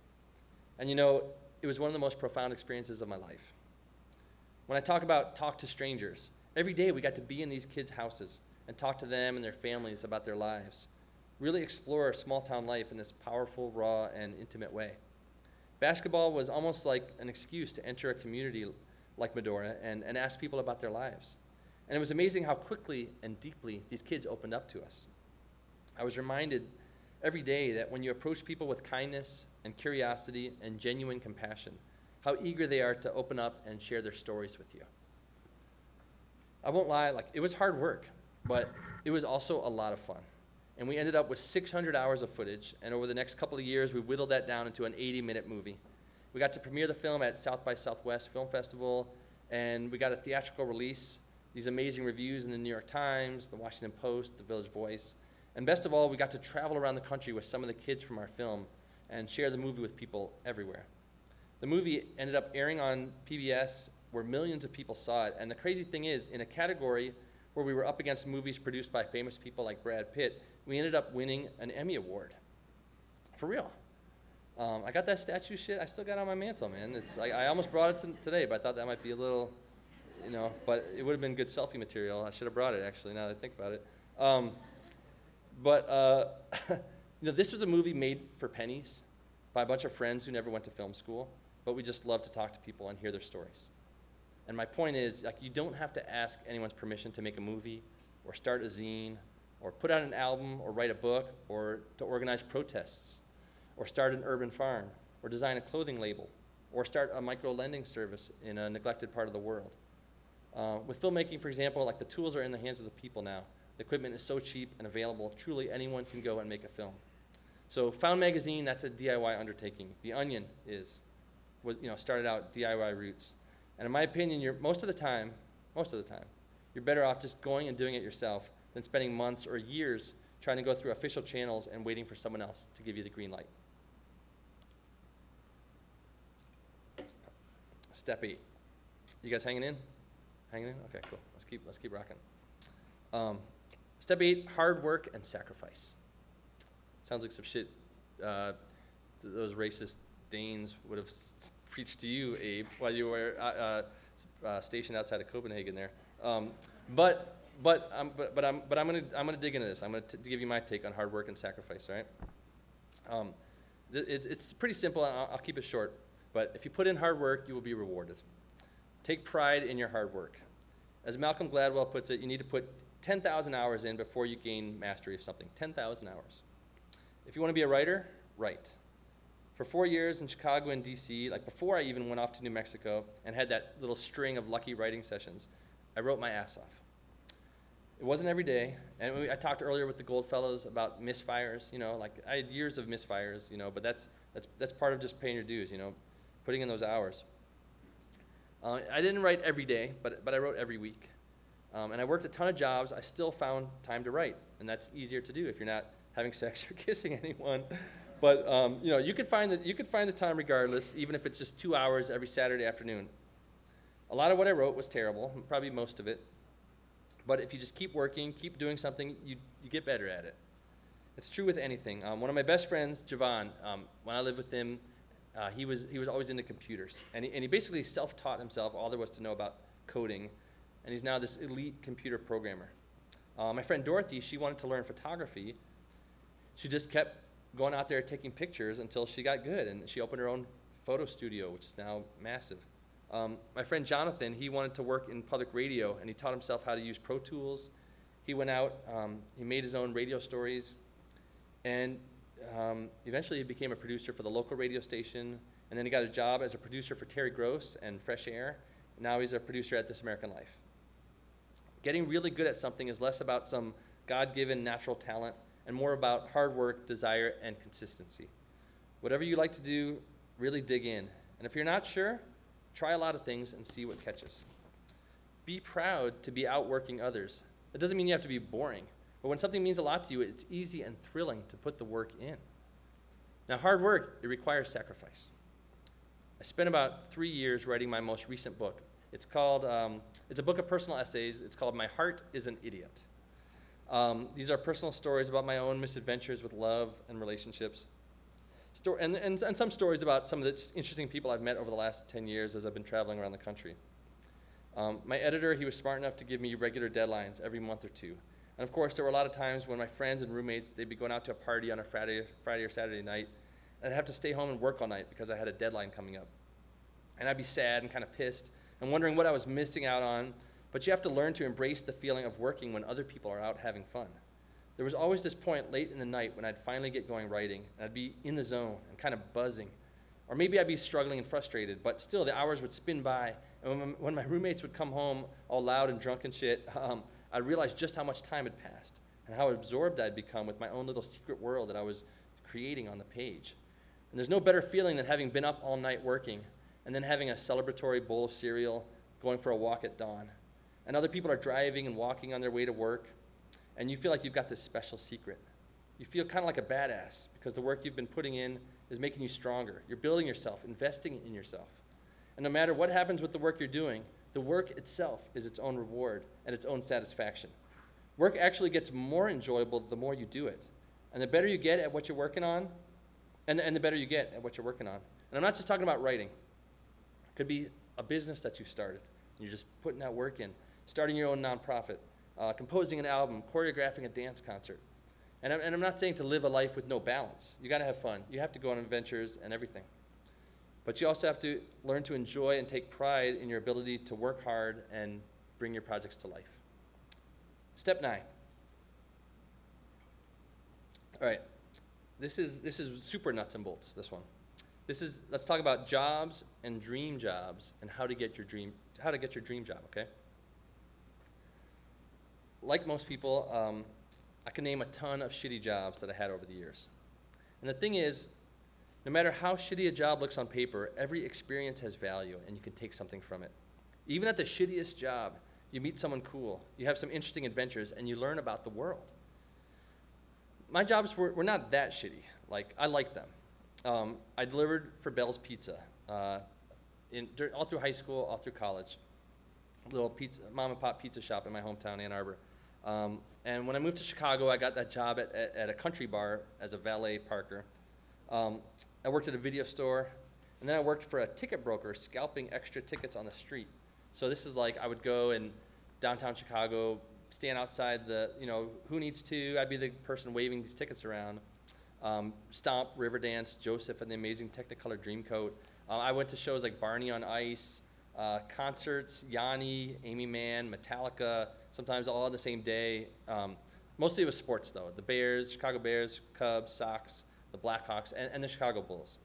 And it was one of the most profound experiences of my life. When I talk to strangers, every day we got to be in these kids' houses and talk to them and their families about their lives. Really explore small town life in this powerful, raw, and intimate way. Basketball was almost like an excuse to enter a community like Medora and ask people about their lives. And it was amazing how quickly and deeply these kids opened up to us. I was reminded every day that when you approach people with kindness and curiosity and genuine compassion, how eager they are to open up and share their stories with you. I won't lie, it was hard work, but it was also a lot of fun. And we ended up with 600 hours of footage, and over the next couple of years, we whittled that down into an 80-minute movie. We got to premiere the film at South by Southwest Film Festival, and we got a theatrical release, these amazing reviews in the New York Times, the Washington Post, the Village Voice, and best of all, we got to travel around the country with some of the kids from our film and share the movie with people everywhere. The movie ended up airing on PBS, where millions of people saw it, and the crazy thing is, in a category where we were up against movies produced by famous people like Brad Pitt, we ended up winning an Emmy Award. For real. I got that statue shit, I still got it on my mantle, man. I almost brought it today, but I thought that might be a little, but it would have been good selfie material. I should have brought it, actually, now that I think about it. This was a movie made for pennies by a bunch of friends who never went to film school. but we just love to talk to people and hear their stories. And my point is, like, you don't have to ask anyone's permission to make a movie or start a zine or put out an album or write a book or to organize protests or start an urban farm or design a clothing label or start a micro-lending service in a neglected part of the world. With filmmaking, for example, like, the tools are in the hands of the people now. The equipment is so cheap and available, truly anyone can go and make a film. So Found Magazine, that's a DIY undertaking. The Onion started out DIY roots. And in my opinion, most of the time, you're better off just going and doing it yourself than spending months or years trying to go through official channels and waiting for someone else to give you the green light. Step 8. You guys hanging in? Hanging in? Okay, cool. Let's keep rocking. Step 8, hard work and sacrifice. Sounds like some shit those racist Danes would have preached to you, Abe, while you were stationed outside of Copenhagen there. But I'm gonna dig into this. I'm gonna give you my take on hard work and sacrifice. Right? It's pretty simple. I'll keep it short. But if you put in hard work, you will be rewarded. Take pride in your hard work. As Malcolm Gladwell puts it, you need to put 10,000 hours in before you gain mastery of something. 10,000 hours. If you want to be a writer, write. For 4 years in Chicago and DC, like before I even went off to New Mexico and had that little string of lucky writing sessions, I wrote my ass off. It wasn't every day, and I talked earlier with the Goldfellows about misfires, like I had years of misfires, but that's part of just paying your dues, putting in those hours. I didn't write every day, but I wrote every week. And I worked a ton of jobs. I still found time to write, and that's easier to do if you're not having sex or kissing anyone. But you could find the time regardless, even if it's just 2 hours every Saturday afternoon. A lot of what I wrote was terrible, probably most of it. But if you just keep working, keep doing something, you get better at it. It's true with anything. One of my best friends, Javon, when I lived with him, he was always into computers, and he basically self-taught himself all there was to know about coding, and he's now this elite computer programmer. My friend Dorothy, she wanted to learn photography. She just kept going out there taking pictures until she got good, and she opened her own photo studio, which is now massive. My friend Jonathan, he wanted to work in public radio, and he taught himself how to use Pro Tools. He went out, he made his own radio stories, and eventually he became a producer for the local radio station, and then he got a job as a producer for Terry Gross and Fresh Air. Now he's a producer at This American Life. Getting really good at something is less about some God-given natural talent and more about hard work, desire, and consistency. Whatever you like to do, really dig in. And if you're not sure, try a lot of things and see what catches. Be proud to be outworking others. It doesn't mean you have to be boring, but when something means a lot to you, it's easy and thrilling to put the work in. Now, hard work, it requires sacrifice. I spent about 3 years writing my most recent book. It's called, it's a book of personal essays. It's called My Heart is an Idiot. These are personal stories about my own misadventures with love and relationships. And some stories about some of the interesting people I've met over the last 10 years as I've been traveling around the country. My editor, he was smart enough to give me regular deadlines every month or two. And of course, there were a lot of times when my friends and roommates, they'd be going out to a party on a Friday or Saturday night, and I'd have to stay home and work all night because I had a deadline coming up. And I'd be sad and kind of pissed and wondering what I was missing out on, but you have to learn to embrace the feeling of working when other people are out having fun. There was always this point late in the night when I'd finally get going writing, and I'd be in the zone and kind of buzzing. Or maybe I'd be struggling and frustrated, but still the hours would spin by, and when my roommates would come home all loud and drunk and shit, I'd realize just how much time had passed and how absorbed I'd become with my own little secret world that I was creating on the page. And there's no better feeling than having been up all night working and then having a celebratory bowl of cereal, going for a walk at dawn. And other people are driving and walking on their way to work, and you feel like you've got this special secret. You feel kind of like a badass because the work you've been putting in is making you stronger. You're building yourself, investing in yourself. And no matter what happens with the work you're doing, the work itself is its own reward and its own satisfaction. Work actually gets more enjoyable the more you do it. And the better you get at what you're working on, and the better you get at what you're working on. And I'm not just talking about writing. It could be a business that you started. You're just putting that work in, starting your own nonprofit, composing an album, choreographing a dance concert. And I'm not saying to live a life with no balance. You got to have fun. You have to go on adventures and everything. But you also have to learn to enjoy and take pride in your ability to work hard and bring your projects to life. Step 9. All right, this is super nuts and bolts, this one. Let's talk about jobs and dream jobs and how to get your dream job, okay? Like most people, I can name a ton of shitty jobs that I had over the years. And the thing is, no matter how shitty a job looks on paper, every experience has value and you can take something from it. Even at the shittiest job, you meet someone cool, you have some interesting adventures, and you learn about the world. My jobs were not that shitty. Like, I liked them. I delivered for Bell's Pizza all through high school, all through college. A little mom and pop pizza shop in my hometown, Ann Arbor. And when I moved to Chicago, I got that job at a country bar as a valet parker. I worked at a video store, and then I worked for a ticket broker scalping extra tickets on the street. So this is like I would go in downtown Chicago, stand outside who needs to? I'd be the person waving these tickets around. Stomp, Riverdance, Joseph and the Amazing Technicolor Dreamcoat. I went to shows like Barney on Ice, concerts, Yanni, Amy Mann, Metallica, sometimes all on the same day. Mostly it was sports though. The Bears, Chicago Bears, Cubs, Sox, the Blackhawks, and the Chicago Bulls.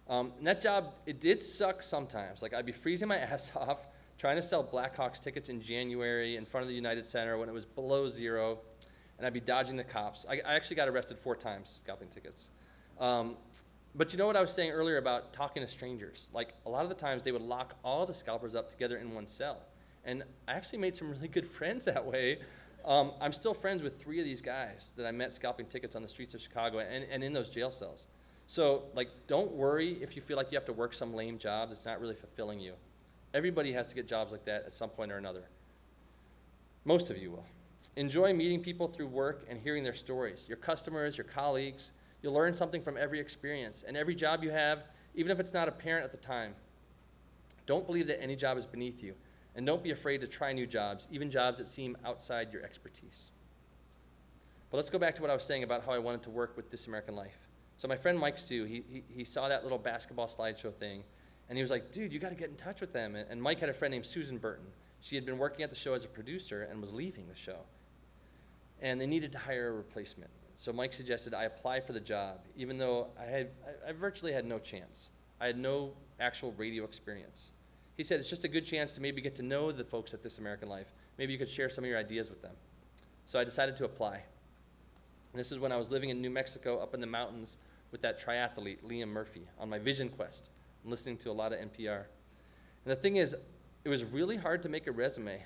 And that job, it did suck sometimes. Like I'd be freezing my ass off trying to sell Blackhawks tickets in January in front of the United Center when it was below zero, and I'd be dodging the cops. I actually got arrested 4 times scalping tickets. But you know what I was saying earlier about talking to strangers? Like a lot of the times they would lock all the scalpers up together in one cell. And I actually made some really good friends that way. I'm still friends with 3 of these guys that I met scalping tickets on the streets of Chicago and in those jail cells. So, like, don't worry if you feel like you have to work some lame job that's not really fulfilling you. Everybody has to get jobs like that at some point or another. Most of you will. Enjoy meeting people through work and hearing their stories. Your customers, your colleagues. You'll learn something from every experience and every job you have, even if it's not apparent at the time. Don't believe that any job is beneath you. And don't be afraid to try new jobs, even jobs that seem outside your expertise. But let's go back to what I was saying about how I wanted to work with This American Life. So my friend Mike Stu, he saw that little basketball slideshow thing, and he was like, dude, you got to get in touch with them. And Mike had a friend named Susan Burton. She had been working at the show as a producer and was leaving the show. And they needed to hire a replacement. So Mike suggested I apply for the job, even though I virtually had no chance. I had no actual radio experience. He said it's just a good chance to maybe get to know the folks at This American Life. Maybe you could share some of your ideas with them. So I decided to apply. And this is when I was living in New Mexico up in the mountains with that triathlete, Liam Murphy, on my vision quest and listening to a lot of NPR. And the thing is, it was really hard to make a resume.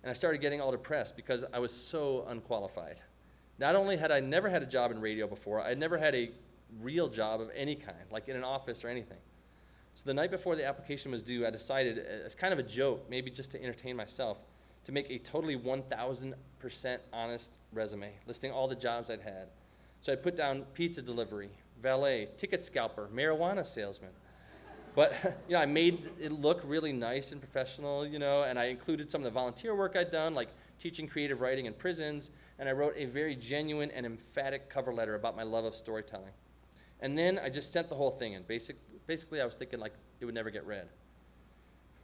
And I started getting all depressed because I was so unqualified. Not only had I never had a job in radio before, I had never had a real job of any kind, like in an office or anything. So the night before the application was due, I decided, as kind of a joke, maybe just to entertain myself, to make a totally 1,000% honest resume, listing all the jobs I'd had. So I put down pizza delivery, valet, ticket scalper, marijuana salesman. But I made it look really nice and professional, and I included some of the volunteer work I'd done, like teaching creative writing in prisons, and I wrote a very genuine and emphatic cover letter about my love of storytelling. And then I just sent the whole thing in. Basically, I was thinking like it would never get read.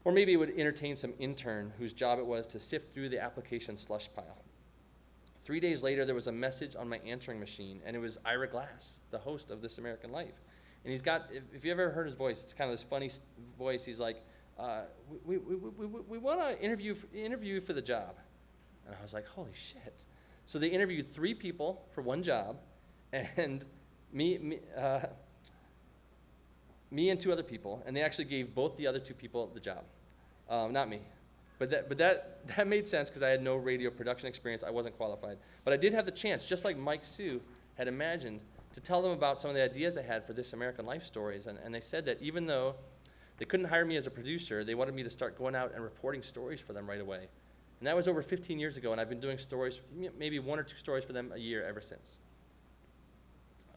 Or maybe it would entertain some intern whose job it was to sift through the application slush pile. 3 days later, there was a message on my answering machine, and it was Ira Glass, the host of This American Life. And he's got, if you ever heard his voice, it's kind of this funny voice. He's like, we want to interview you for the job. And I was like, holy shit. So they interviewed 3 people for one job, and me and 2 other people, and they actually gave both the other 2 people the job, not me. But that made sense because I had no radio production experience. I wasn't qualified. But I did have the chance, just like Mike Sue had imagined, to tell them about some of the ideas I had for This American Life stories. And they said that even though they couldn't hire me as a producer, they wanted me to start going out and reporting stories for them right away. And that was over 15 years ago, and I've been doing stories, maybe 1 or 2 stories for them a year ever since.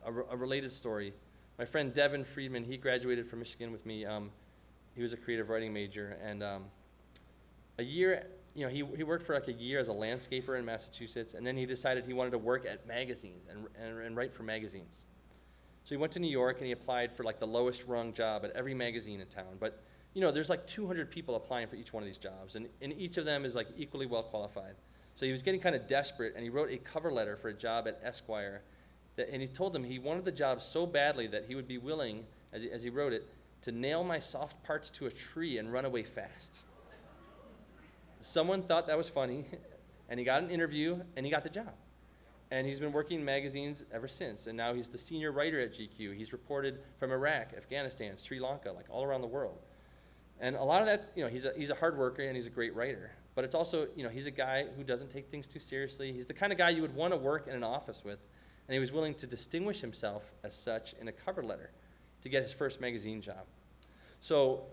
A related story. My friend Devin Friedman, he graduated from Michigan with me. He was a creative writing major, and a year, he worked for like a year as a landscaper in Massachusetts, and then he decided he wanted to work at magazines and write for magazines. So he went to New York and he applied for like the lowest rung job at every magazine in town. But there's like 200 people applying for each one of these jobs, and each of them is like equally well qualified. So he was getting kind of desperate, and he wrote a cover letter for a job at Esquire, and he told them he wanted the job so badly that he would be willing, as he wrote it, to nail my soft parts to a tree and run away fast. Someone thought that was funny, and he got an interview, and he got the job. And he's been working in magazines ever since, and now he's the senior writer at GQ. He's reported from Iraq, Afghanistan, Sri Lanka, like all around the world. And a lot of that, he's a hard worker and he's a great writer. But it's also, he's a guy who doesn't take things too seriously. He's the kind of guy you would want to work in an office with, and he was willing to distinguish himself as such in a cover letter to get his first magazine job. So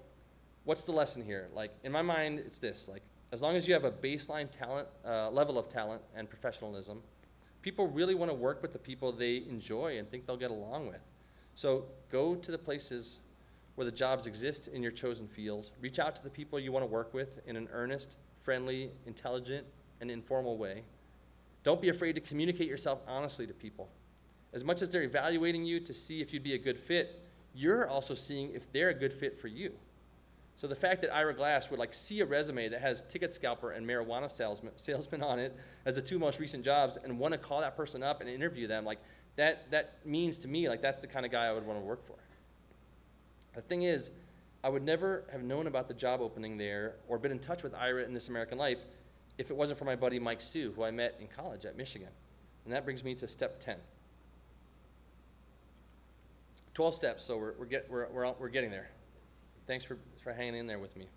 what's the lesson here? Like, in my mind, it's this. Like, as long as you have a baseline talent, level of talent and professionalism, people really want to work with the people they enjoy and think they'll get along with. So go to the places where the jobs exist in your chosen field. Reach out to the people you want to work with in an earnest, friendly, intelligent, and informal way. Don't be afraid to communicate yourself honestly to people. As much as they're evaluating you to see if you'd be a good fit, you're also seeing if they're a good fit for you. So the fact that Ira Glass would see a resume that has ticket scalper and marijuana salesman on it as the two most recent jobs and want to call that person up and interview them, that means to me that's the kind of guy I would want to work for. The thing is, I would never have known about the job opening there or been in touch with Ira in This American Life if it wasn't for my buddy Mike Sue, who I met in college at Michigan. And that brings me to step 10. 12 steps, so we're getting there. Thanks for hanging in there with me.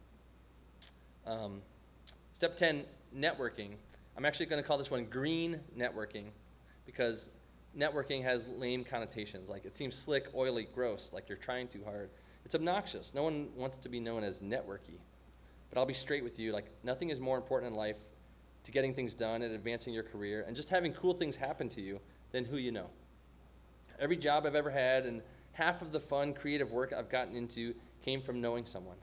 Step 10, networking. I'm actually going to call this one green networking because networking has lame connotations. It seems slick, oily, gross, like you're trying too hard. It's obnoxious. No one wants to be known as networky. But I'll be straight with you. Nothing is more important in life to getting things done and advancing your career and just having cool things happen to you than who you know. Every job I've ever had and half of the fun, creative work I've gotten into came from knowing someone.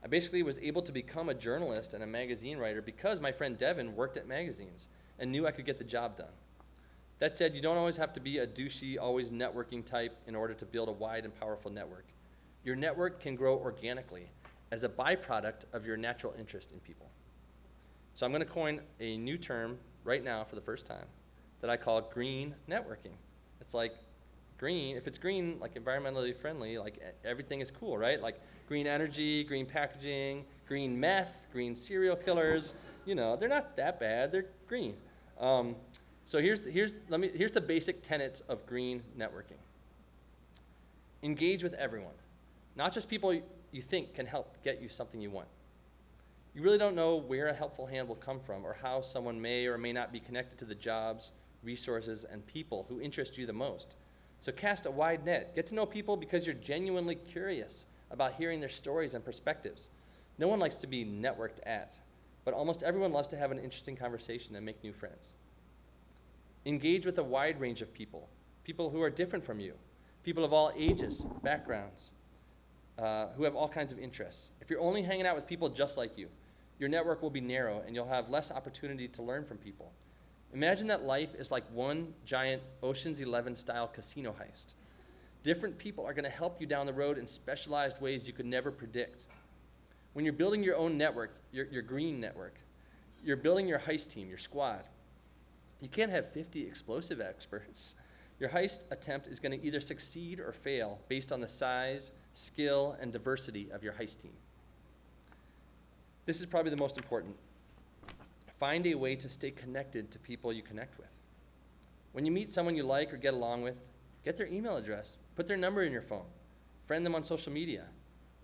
I basically was able to become a journalist and a magazine writer because my friend Devin worked at magazines and knew I could get the job done. That said, you don't always have to be a douchey, always networking type in order to build a wide and powerful network. Your network can grow organically as a byproduct of your natural interest in people. So I'm going to coin a new term right now for the first time that I call green networking. It's like green, if it's green, environmentally friendly, everything is cool, right? Green energy, green packaging, green meth, green serial killers, they're not that bad, they're green. So here's the basic tenets of green networking. Engage with everyone, not just people you think can help get you something you want. You really don't know where a helpful hand will come from or how someone may or may not be connected to the jobs, resources, and people who interest you the most. So cast a wide net. Get to know people because you're genuinely curious about hearing their stories and perspectives. No one likes to be networked at, but almost everyone loves to have an interesting conversation and make new friends. Engage with a wide range of people who are different from you, people of all ages, backgrounds, who have all kinds of interests. If you're only hanging out with people just like you, your network will be narrow and you'll have less opportunity to learn from people. Imagine that life is like one giant Ocean's 11 style casino heist. Different people are going to help you down the road in specialized ways you could never predict. When you're building your own network, your green network, you're building your heist team, your squad. You can't have 50 explosive experts. Your heist attempt is going to either succeed or fail based on the size, skill, and diversity of your heist team. This is probably the most important. Find a way to stay connected to people you connect with. When you meet someone you like or get along with, get their email address, put their number in your phone, friend them on social media.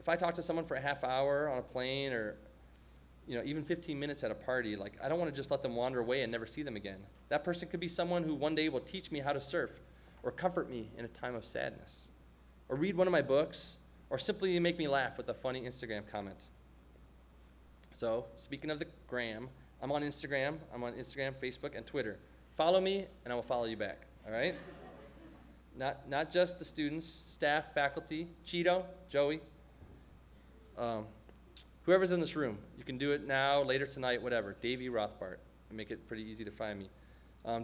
If I talk to someone for a half hour on a plane or even 15 minutes at a party, I don't want to just let them wander away and never see them again. That person could be someone who one day will teach me how to surf or comfort me in a time of sadness or read one of my books or simply make me laugh with a funny Instagram comment. So, speaking of the gram, I'm on Instagram, Facebook, and Twitter. Follow me, and I will follow you back, all right? Not just the students, staff, faculty, Cheeto, Joey, whoever's in this room. You can do it now, later tonight, whatever. Davy Rothbart. Make it pretty easy to find me.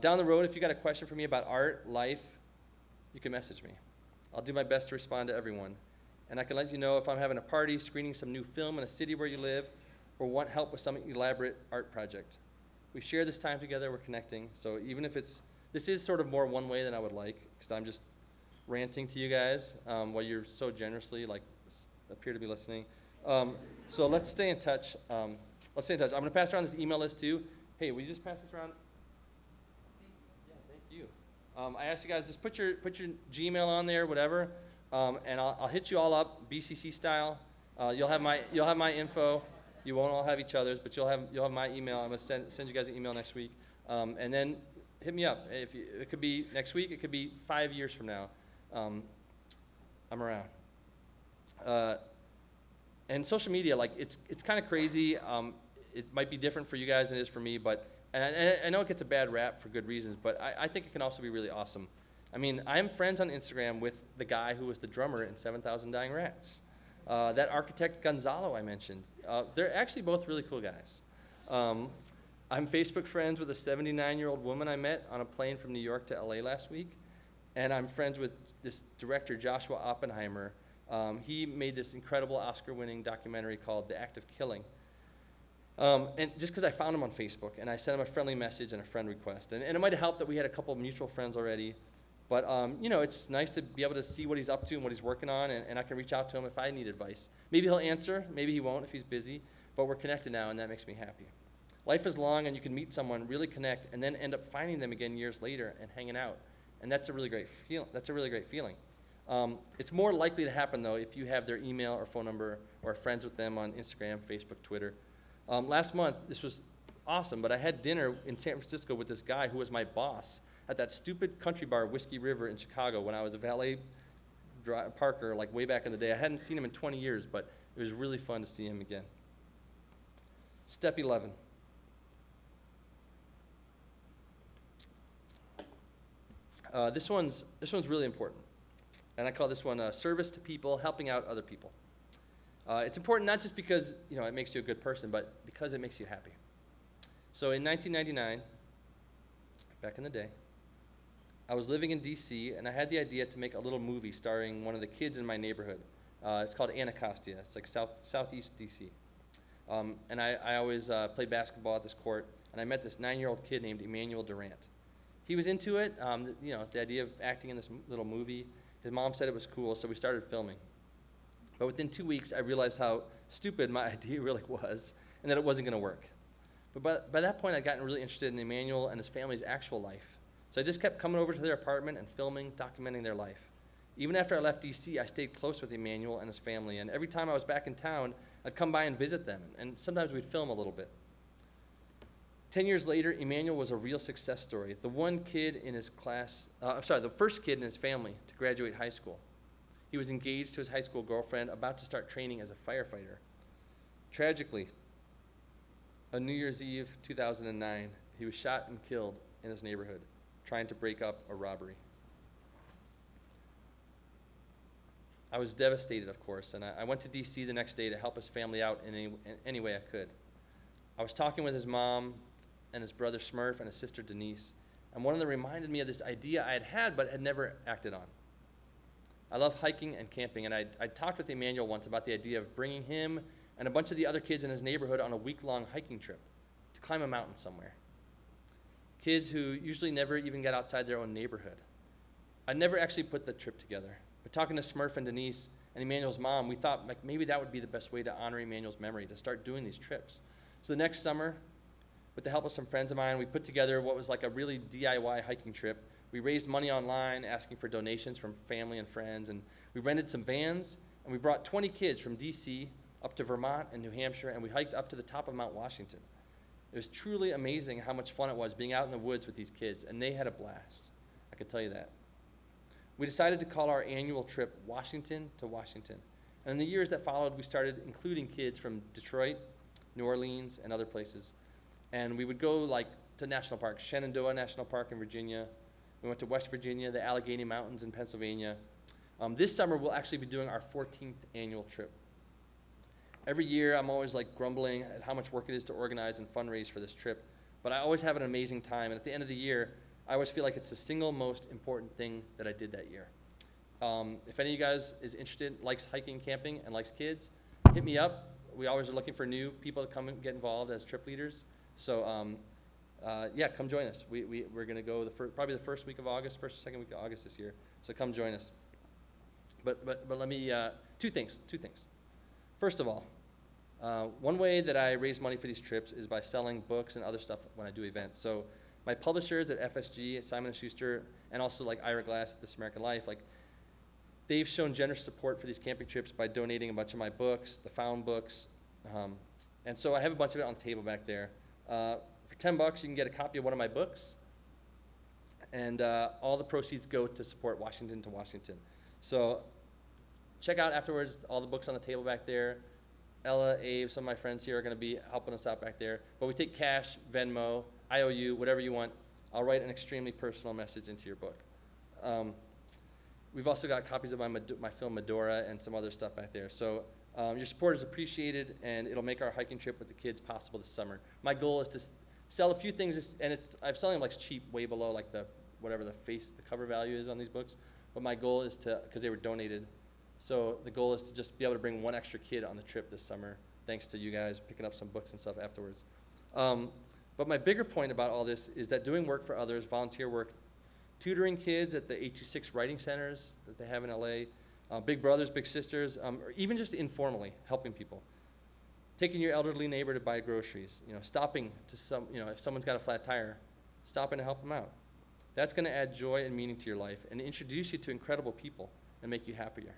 Down the road, if you got a question for me about art, life, you can message me. I'll do my best to respond to everyone. And I can let you know if I'm having a party, screening some new film in a city where you live, or want help with some elaborate art project. We share this time together, we're connecting, so even if this is sort of more one way than I would like, because I'm just ranting to you guys while you're so generously appear to be listening. So let's stay in touch. I'm gonna pass around this email list too. Hey, will you just pass this around? Yeah, thank you. I asked you guys, just put your Gmail on there, whatever, and I'll hit you all up, BCC style. You'll have my info. You won't all have each other's, but you'll have my email. I'm gonna send you guys an email next week, and then hit me up. It could be next week. It could be 5 years from now. I'm around. And social media, it's kind of crazy. It might be different for you guys than it is for me, but and I know it gets a bad rap for good reasons, but I think it can also be really awesome. I mean, I'm friends on Instagram with the guy who was the drummer in 7,000 Dying Rats. That architect Gonzalo I mentioned. They're actually both really cool guys. I'm Facebook friends with a 79-year-old woman I met on a plane from New York to LA last week. And I'm friends with this director, Joshua Oppenheimer. He made this incredible Oscar-winning documentary called The Act of Killing. And just because I found him on Facebook, and I sent him a friendly message and a friend request. And it might have helped that we had a couple of mutual friends already. But, it's nice to be able to see what he's up to and what he's working on, and I can reach out to him if I need advice. Maybe he'll answer, maybe he won't if he's busy, but we're connected now, and that makes me happy. Life is long, and you can meet someone, really connect, and then end up finding them again years later and hanging out. And that's a really great feeling. It's more likely to happen, though, if you have their email or phone number or are friends with them on Instagram, Facebook, Twitter. Last month, this was awesome, but I had dinner in San Francisco with this guy who was my boss at that stupid country bar, Whiskey River in Chicago, when I was a valet parker, way back in the day. I hadn't seen him in 20 years, but it was really fun to see him again. Step 11. This one's really important, and I call this one service to people, helping out other people. It's important not just because it makes you a good person, but because it makes you happy. So in 1999, back in the day, I was living in D.C., and I had the idea to make a little movie starring one of the kids in my neighborhood. It's called Anacostia. It's southeast D.C. And I always played basketball at this court, and I met this 9-year-old kid named Emmanuel Durant. He was into it, the idea of acting in this little movie. His mom said it was cool, so we started filming. But within 2 weeks, I realized how stupid my idea really was, and that it wasn't going to work. But by that point, I'd gotten really interested in Emmanuel and his family's actual life. So I just kept coming over to their apartment and filming, documenting their life. Even after I left D.C., I stayed close with Emmanuel and his family, and every time I was back in town, I'd come by and visit them, and sometimes we'd film a little bit. 10 years later, Emmanuel was a real success story. The first kid in his family to graduate high school. He was engaged to his high school girlfriend, about to start training as a firefighter. Tragically, on New Year's Eve 2009, he was shot and killed in his neighborhood, trying to break up a robbery. I was devastated, of course, and I went to D.C. the next day to help his family out in any way I could. I was talking with his mom and his brother Smurf and his sister Denise, and one of them reminded me of this idea I had but had never acted on. I love hiking and camping, and I talked with Emmanuel once about the idea of bringing him and a bunch of the other kids in his neighborhood on a week-long hiking trip to climb a mountain somewhere. Kids who usually never even got outside their own neighborhood. I never actually put the trip together. But talking to Smurf and Denise and Emmanuel's mom, we thought maybe that would be the best way to honor Emmanuel's memory, to start doing these trips. So the next summer, with the help of some friends of mine, we put together what was like a really DIY hiking trip. We raised money online, asking for donations from family and friends, and we rented some vans, and we brought 20 kids from D.C. up to Vermont and New Hampshire, and we hiked up to the top of Mount Washington. It was truly amazing how much fun it was being out in the woods with these kids, and they had a blast. I could tell you that. We decided to call our annual trip Washington to Washington. And in the years that followed, we started including kids from Detroit, New Orleans, and other places. And we would go to national parks, Shenandoah National Park in Virginia. We went to West Virginia, the Allegheny Mountains in Pennsylvania. This summer, we'll actually be doing our 14th annual trip. Every year, I'm always grumbling at how much work it is to organize and fundraise for this trip, but I always have an amazing time. And at the end of the year, I always feel like it's the single most important thing that I did that year. If any of you guys is interested, likes hiking, camping, and likes kids, hit me up. We always are looking for new people to come and get involved as trip leaders. So yeah, come join us. We're going to go probably the first week of August, first or second week of August this year. So come join us. But let me, two things. First of all, one way that I raise money for these trips is by selling books and other stuff when I do events. So my publishers at FSG, at Simon & Schuster, and also like Ira Glass at This American Life, like they've shown generous support for these camping trips by donating a bunch of my books, the found books. And so I have a bunch of it on the table back there. For $10, you can get a copy of one of my books, and all the proceeds go to support Washington to Washington. So check out afterwards all the books on the table back there. Ella, Abe, some of my friends here are going to be helping us out back there. But we take cash, Venmo, IOU, whatever you want. I'll write an extremely personal message into your book. We've also got copies of my film Medora and some other stuff back there. So your support is appreciated, and it'll make our hiking trip with the kids possible this summer. My goal is to sell a few things, and I'm selling them like cheap, way below like whatever the cover value is on these books. But my goal is to, because they were donated, so the goal is to just be able to bring one extra kid on the trip this summer, thanks to you guys picking up some books and stuff afterwards. But my bigger point about all this is that doing work for others, volunteer work, tutoring kids at the 826 writing centers that they have in LA, big brothers, big sisters, or even just informally helping people. Taking your elderly neighbor to buy groceries, stopping to if someone's got a flat tire, stopping to help them out. That's going to add joy and meaning to your life and introduce you to incredible people and make you happier.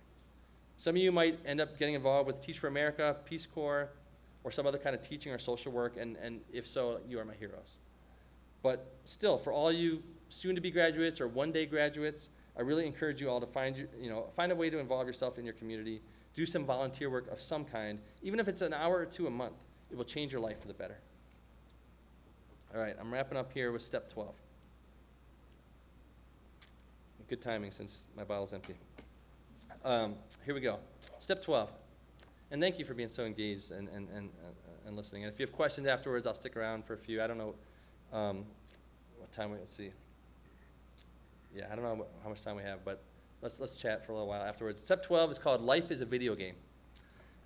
Some of you might end up getting involved with Teach for America, Peace Corps, or some other kind of teaching or social work, and if so, you are my heroes. But still, for all you soon-to-be graduates or one-day graduates, I really encourage you all to find a way to involve yourself in your community, do some volunteer work of some kind, even if it's an hour or two a month. It will change your life for the better. All right, I'm wrapping up here with step 12. Good timing since my bottle's empty. Here we go. Step 12. And thank you for being so engaged and listening. And if you have questions afterwards, I'll stick around for a few. I don't know what time let's see. Yeah, I don't know how much time we have, but let's chat for a little while afterwards. Step 12 is called Life is a Video Game.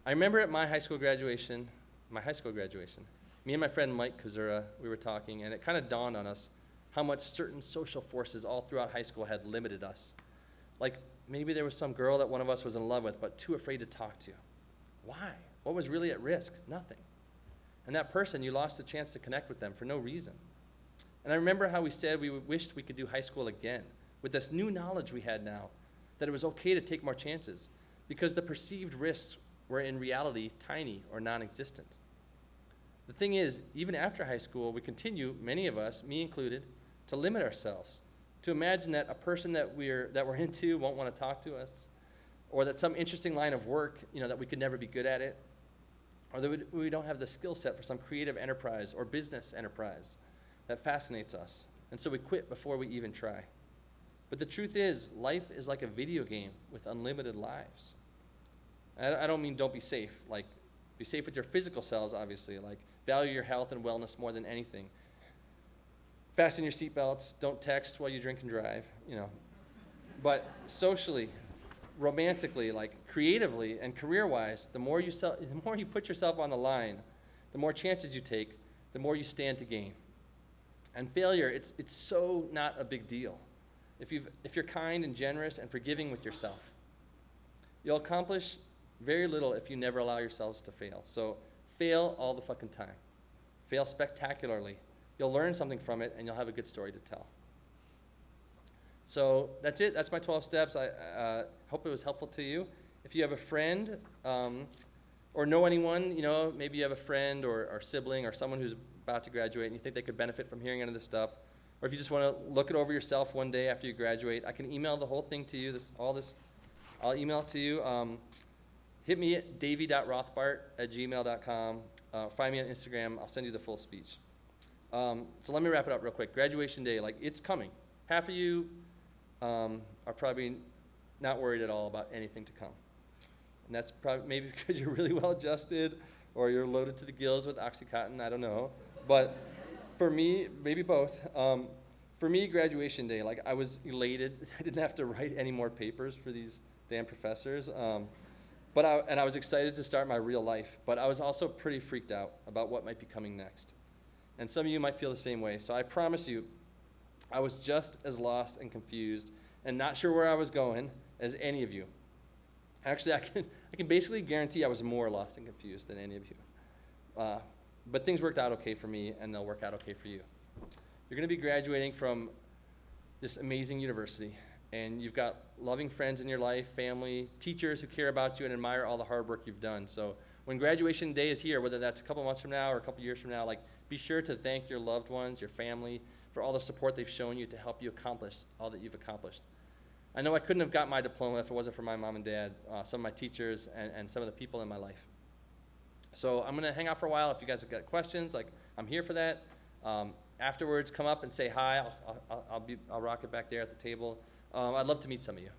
I remember at my high school graduation, me and my friend Mike Kazura, we were talking, and it kind of dawned on us how much certain social forces all throughout high school had limited us. Like maybe there was some girl that one of us was in love with but too afraid to talk to. Why? What was really at risk? Nothing. And that person, you lost the chance to connect with them for no reason. And I remember how we said we wished we could do high school again with this new knowledge we had now, that it was okay to take more chances because the perceived risks were in reality tiny or non-existent. The thing is, even after high school, we continue, many of us, me included, to limit ourselves, to imagine that a person that we're into won't want to talk to us, or that some interesting line of work, that we could never be good at it, or that we don't have the skill set for some creative enterprise or business enterprise that fascinates us. And so we quit before we even try. But the truth is, life is like a video game with unlimited lives. I don't mean don't be safe. Like, be safe with your physical selves, obviously. Like, value your health and wellness more than anything. Fasten your seatbelts. Don't text while you drink and drive, But socially, romantically, like creatively and career-wise, the more you put yourself on the line, the more chances you take, the more you stand to gain. And failure, it's so not a big deal. If you're kind and generous and forgiving with yourself, you'll accomplish very little if you never allow yourselves to fail. So fail all the fucking time. Fail spectacularly. You'll learn something from it, and you'll have a good story to tell. So that's it. That's my 12 steps. I hope it was helpful to you. If you have a friend or know anyone, maybe you have a friend or sibling or someone who's about to graduate and you think they could benefit from hearing any of this stuff, or if you just want to look it over yourself one day after you graduate, I can email the whole thing to you, I'll email it to you. Hit me at davy.rothbart@gmail.com. Find me on Instagram. I'll send you the full speech. So let me wrap it up real quick. Graduation day, it's coming. Half of you are probably not worried at all about anything to come. And that's probably maybe because you're really well adjusted or you're loaded to the gills with Oxycontin, I don't know. But for me, maybe both. for me, graduation day, like I was elated. I didn't have to write any more papers for these damn professors. And I was excited to start my real life, but I was also pretty freaked out about what might be coming next. And some of you might feel the same way. So I promise you, I was just as lost and confused and not sure where I was going as any of you. Actually, I can basically guarantee I was more lost and confused than any of you. But things worked out okay for me, and they'll work out okay for you. You're going to be graduating from this amazing university, and you've got loving friends in your life, family, teachers who care about you and admire all the hard work you've done. So when graduation day is here, whether that's a couple months from now or a couple years from now, like, be sure to thank your loved ones, your family, for all the support they've shown you to help you accomplish all that you've accomplished. I know I couldn't have got my diploma if it wasn't for my mom and dad, some of my teachers, and some of the people in my life. So I'm going to hang out for a while. If you guys have got questions, like, I'm here for that. Afterwards, come up and say hi. I'll rock it back there at the table. I'd love to meet some of you.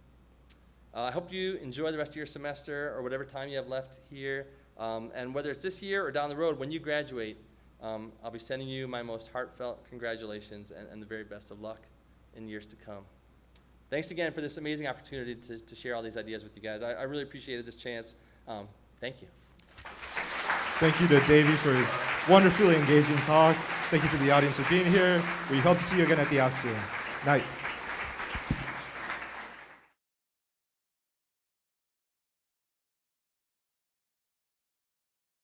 I hope you enjoy the rest of your semester or whatever time you have left here. And whether it's this year or down the road, when you graduate, I'll be sending you my most heartfelt congratulations and the very best of luck in years to come. Thanks again for this amazing opportunity to share all these ideas with you guys. I really appreciated this chance. Thank you. Thank you to Davy for his wonderfully engaging talk. Thank you to the audience for being here. We hope to see you again at the house soon. Night.